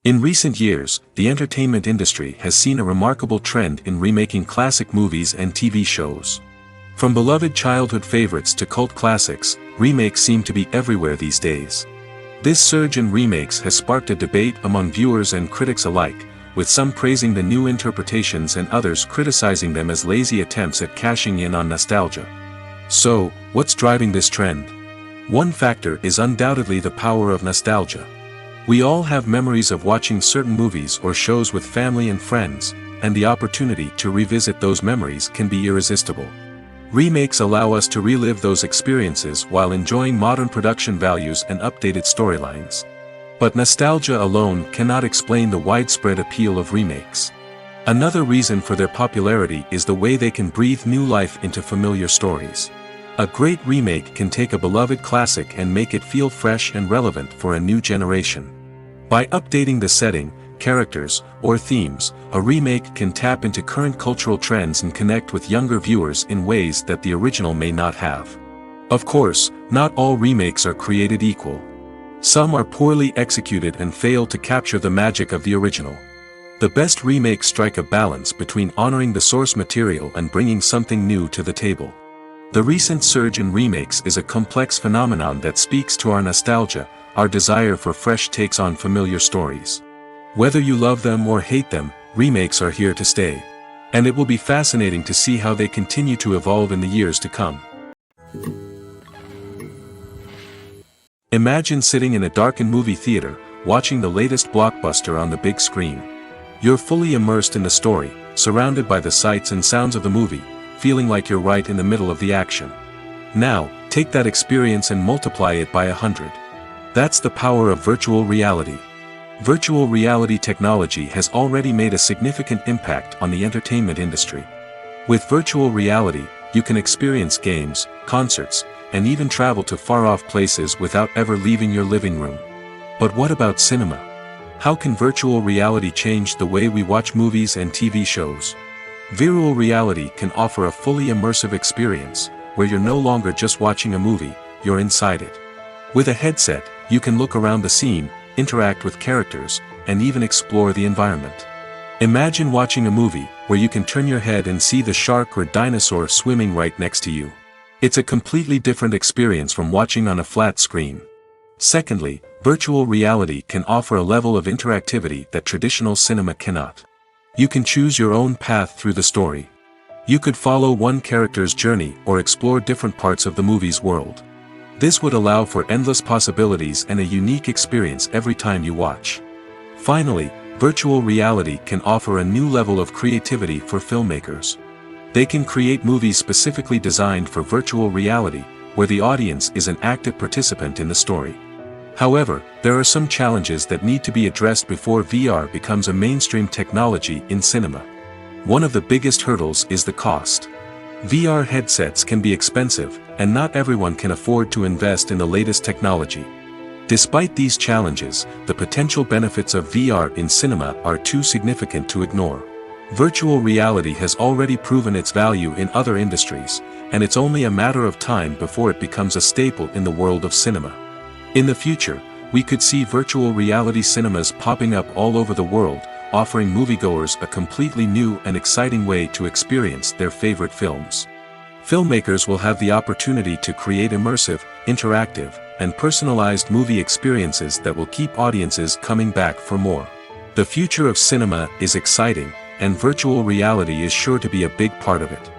Speaker 1: In recent years, the entertainment industry has seen a remarkable trend in remaking classic movies and TV shows. From beloved childhood favorites to cult classics, remakes seem to be everywhere these days. This surge in remakes has sparked a debate among viewers and critics alike, with some praising the new interpretations and others criticizing them as lazy attempts at cashing in on nostalgia. So, what's driving this trend? One factor is undoubtedly the power of nostalgia. We all have memories of watching certain movies or shows with family and friends, and the opportunity to revisit those memories can be irresistible. Remakes allow us to relive those experiences while enjoying modern production values and updated storylines. But nostalgia alone cannot explain the widespread appeal of remakes. Another reason for their popularity is the way they can breathe new life into familiar stories. A great remake can take a beloved classic and make it feel fresh and relevant for a new generation. By updating the setting, characters, or themes, a remake can tap into current cultural trends and connect with younger viewers in ways that the original may not have. Of course, not all remakes are created equal. Some are poorly executed and fail to capture the magic of the original. The best remakes strike a balance between honoring the source material and bringing something new to the table. The recent surge in remakes is a complex phenomenon that speaks to our nostalgia, our desire for fresh takes on familiar stories. Whether you love them or hate them, remakes are here to stay. And it will be fascinating to see how they continue to evolve in the years to come. Imagine sitting in a darkened movie theater, watching the latest blockbuster on the big screen. You're fully immersed in the story, surrounded by the sights and sounds of the movie, feeling like you're right in the middle of the action. Now, take that experience and multiply it by 100. That's the power of virtual reality. Virtual reality technology has already made a significant impact on the entertainment industry. With virtual reality, you can experience games, concerts, and even travel to far-off places without ever leaving your living room. But what about cinema? How can virtual reality change the way we watch movies and TV shows? Virtual reality can offer a fully immersive experience, where you're no longer just watching a movie, you're inside it. With a headset, you can look around the scene, interact with characters, and even explore the environment. Imagine watching a movie where you can turn your head and see the shark or dinosaur swimming right next to you. It's a completely different experience from watching on a flat screen. Secondly, virtual reality can offer a level of interactivity that traditional cinema cannot. You can choose your own path through the story. You could follow one character's journey or explore different parts of the movie's world. This would allow for endless possibilities and a unique experience every time you watch. Finally, virtual reality can offer a new level of creativity for filmmakers. They can create movies specifically designed for virtual reality, where the audience is an active participant in the story. However, there are some challenges that need to be addressed before VR becomes a mainstream technology in cinema. One of the biggest hurdles is the cost. VR headsets can be expensive, and not everyone can afford to invest in the latest technology. Despite these challenges, the potential benefits of VR in cinema are too significant to ignore. Virtual reality has already proven its value in other industries, and it's only a matter of time before it becomes a staple in the world of cinema. In the future, we could see virtual reality cinemas popping up all over the world, offering moviegoers a completely new and exciting way to experience their favorite films. Filmmakers will have the opportunity to create immersive, interactive, and personalized movie experiences that will keep audiences coming back for more. The future of cinema is exciting, and virtual reality is sure to be a big part of it.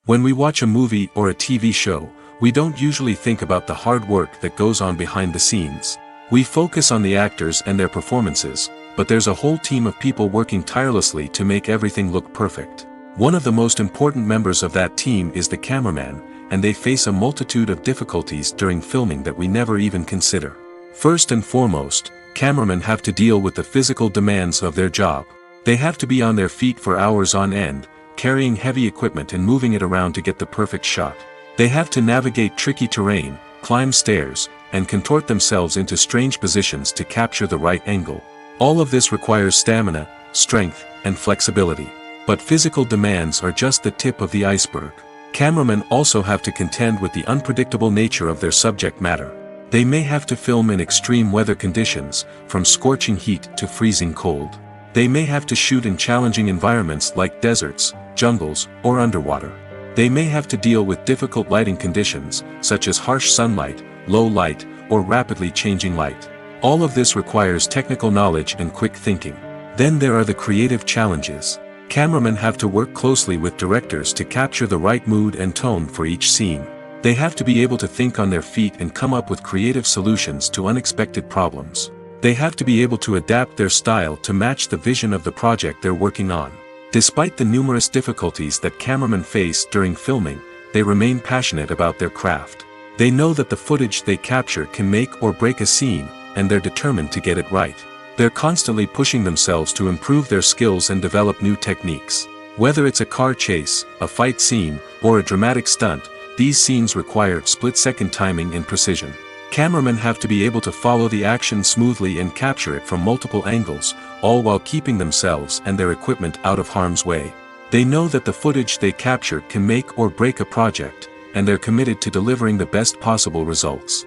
Speaker 1: When we watch a movie or a TV show, we don't usually think about the hard work that goes on behind the scenes. We focus on the actors and their performances, but there's a whole team of people working tirelessly to make everything look perfect. One of the most important members of that team is the cameraman, and they face a multitude of difficulties during filming that we never even consider. First and foremost, cameramen have to deal with the physical demands of their job. They have to be on their feet for hours on end, carrying heavy equipment and moving it around to get the perfect shot. They have to navigate tricky terrain, climb stairs, and contort themselves into strange positions to capture the right angle. All of this requires stamina, strength, and flexibility. But physical demands are just the tip of the iceberg. Cameramen also have to contend with the unpredictable nature of their subject matter. They may have to film in extreme weather conditions, from scorching heat to freezing cold. They may have to shoot in challenging environments like deserts, jungles, or underwater. They may have to deal with difficult lighting conditions, such as harsh sunlight, low light, or rapidly changing light. All of this requires technical knowledge and quick thinking. Then there are the creative challenges. Cameramen have to work closely with directors to capture the right mood and tone for each scene. They have to be able to think on their feet and come up with creative solutions to unexpected problems. They have to be able to adapt their style to match the vision of the project they're working on. Despite the numerous difficulties that cameramen face during filming, they remain passionate about their craft. They know that the footage they capture can make or break a scene, and they're determined to get it right. They're constantly pushing themselves to improve their skills and develop new techniques. Whether it's a car chase, a fight scene, or a dramatic stunt, these scenes require split-second timing and precision. Cameramen have to be able to follow the action smoothly and capture it from multiple angles, all while keeping themselves and their equipment out of harm's way. They know that the footage they capture can make or break a project, and they're committed to delivering the best possible results.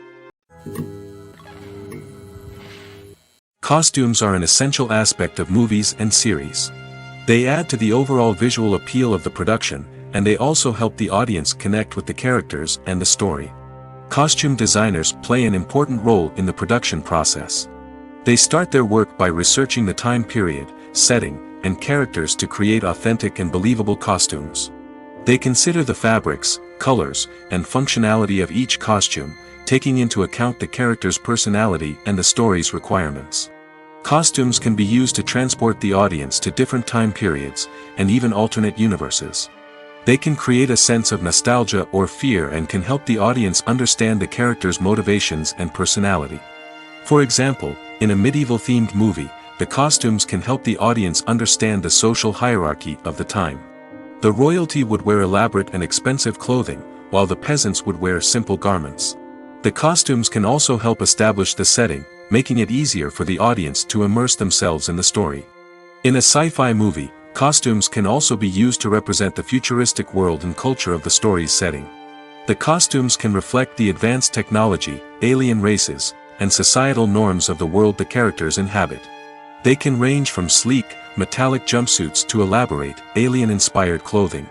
Speaker 1: Costumes are an essential aspect of movies and series. They add to the overall visual appeal of the production, and they also help the audience connect with the characters and the story. Costume designers play an important role in the production process. They start their work by researching the time period, setting, and characters to create authentic and believable costumes. They consider the fabrics, colors, and functionality of each costume, taking into account the character's personality and the story's requirements. Costumes can be used to transport the audience to different time periods, and even alternate universes. They can create a sense of nostalgia or fear and can help the audience understand the character's motivations and personality. For example, in a medieval-themed movie, the costumes can help the audience understand the social hierarchy of the time. The royalty would wear elaborate and expensive clothing, while the peasants would wear simple garments. The costumes can also help establish the setting, making it easier for the audience to immerse themselves in the story. In a sci-fi movie, costumes can also be used to represent the futuristic world and culture of the story's setting. The costumes can reflect the advanced technology, alien races, and societal norms of the world the characters inhabit. They can range from sleek, metallic jumpsuits to elaborate, alien-inspired clothing.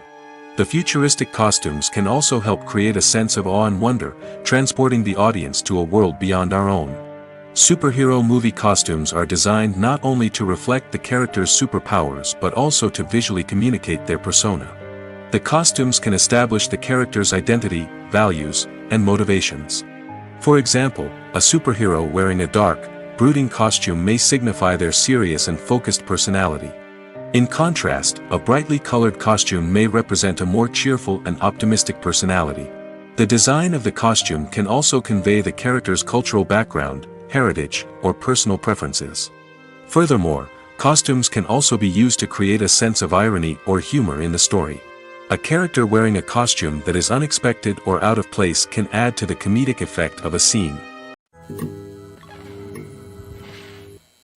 Speaker 1: The futuristic costumes can also help create a sense of awe and wonder, transporting the audience to a world beyond our own. Superhero movie costumes are designed not only to reflect the character's superpowers but also to visually communicate their persona. The costumes can establish the character's identity, values, and motivations. For example, a superhero wearing a dark, brooding costume may signify their serious and focused personality. In contrast, a brightly colored costume may represent a more cheerful and optimistic personality. The design of the costume can also convey the character's cultural background, heritage, or personal preferences. Furthermore, costumes can also be used to create a sense of irony or humor in the story. A character wearing a costume that is unexpected or out of place can add to the comedic effect of a scene.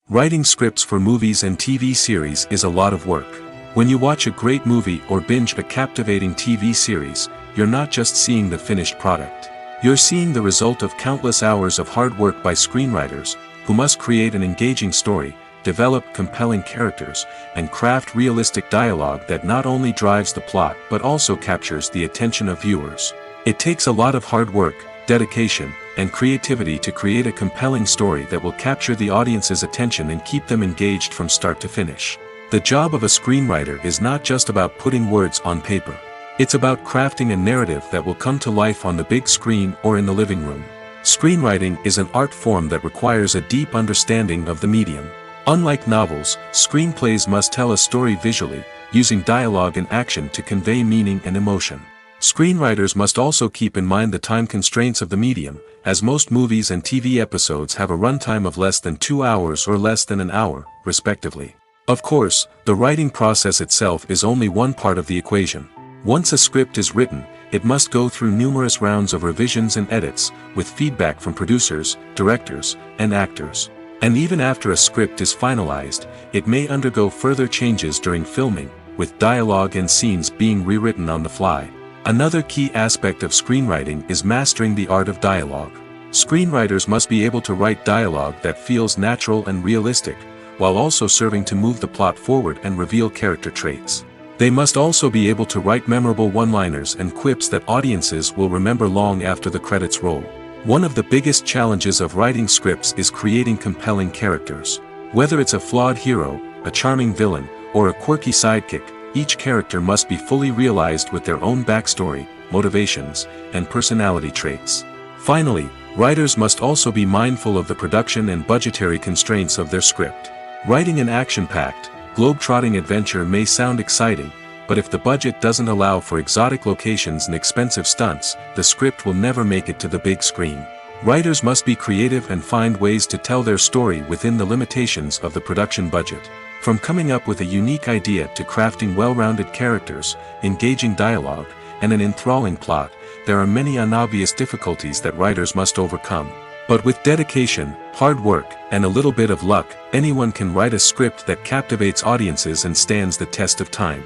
Speaker 1: Writing scripts for movies and TV series is a lot of work. When you watch a great movie or binge a captivating TV series, you're not just seeing the finished product. You're seeing the result of countless hours of hard work by screenwriters, who must create an engaging story, develop compelling characters, and craft realistic dialogue that not only drives the plot but also captures the attention of viewers. It takes a lot of hard work, dedication, and creativity to create a compelling story that will capture the audience's attention and keep them engaged from start to finish. The job of a screenwriter is not just about putting words on paper. It's about crafting a narrative that will come to life on the big screen or in the living room. Screenwriting is an art form that requires a deep understanding of the medium. Unlike novels, screenplays must tell a story visually, using dialogue and action to convey meaning and emotion. Screenwriters must also keep in mind the time constraints of the medium, as most movies and TV episodes have a runtime of less than 2 hours or less than an hour, respectively. Of course, the writing process itself is only one part of the equation. Once a script is written, it must go through numerous rounds of revisions and edits, with feedback from producers, directors, and actors. And even after a script is finalized, it may undergo further changes during filming, with dialogue and scenes being rewritten on the fly. Another key aspect of screenwriting is mastering the art of dialogue. Screenwriters must be able to write dialogue that feels natural and realistic, while also serving to move the plot forward and reveal character traits. They must also be able to write memorable one-liners and quips that audiences will remember long after the credits roll. One of the biggest challenges of writing scripts is creating compelling characters. Whether it's a flawed hero, a charming villain, or a quirky sidekick, each character must be fully realized with their own backstory, motivations, and personality traits. Finally, writers must also be mindful of the production and budgetary constraints of their script. Writing an action-packed, globe-trotting adventure may sound exciting, but if the budget doesn't allow for exotic locations and expensive stunts, the script will never make it to the big screen. Writers must be creative and find ways to tell their story within the limitations of the production budget. From coming up with a unique idea to crafting well-rounded characters, engaging dialogue, and an enthralling plot, there are many unobvious difficulties that writers must overcome. But with dedication, hard work, and a little bit of luck, anyone can write a script that captivates audiences and stands the test of time.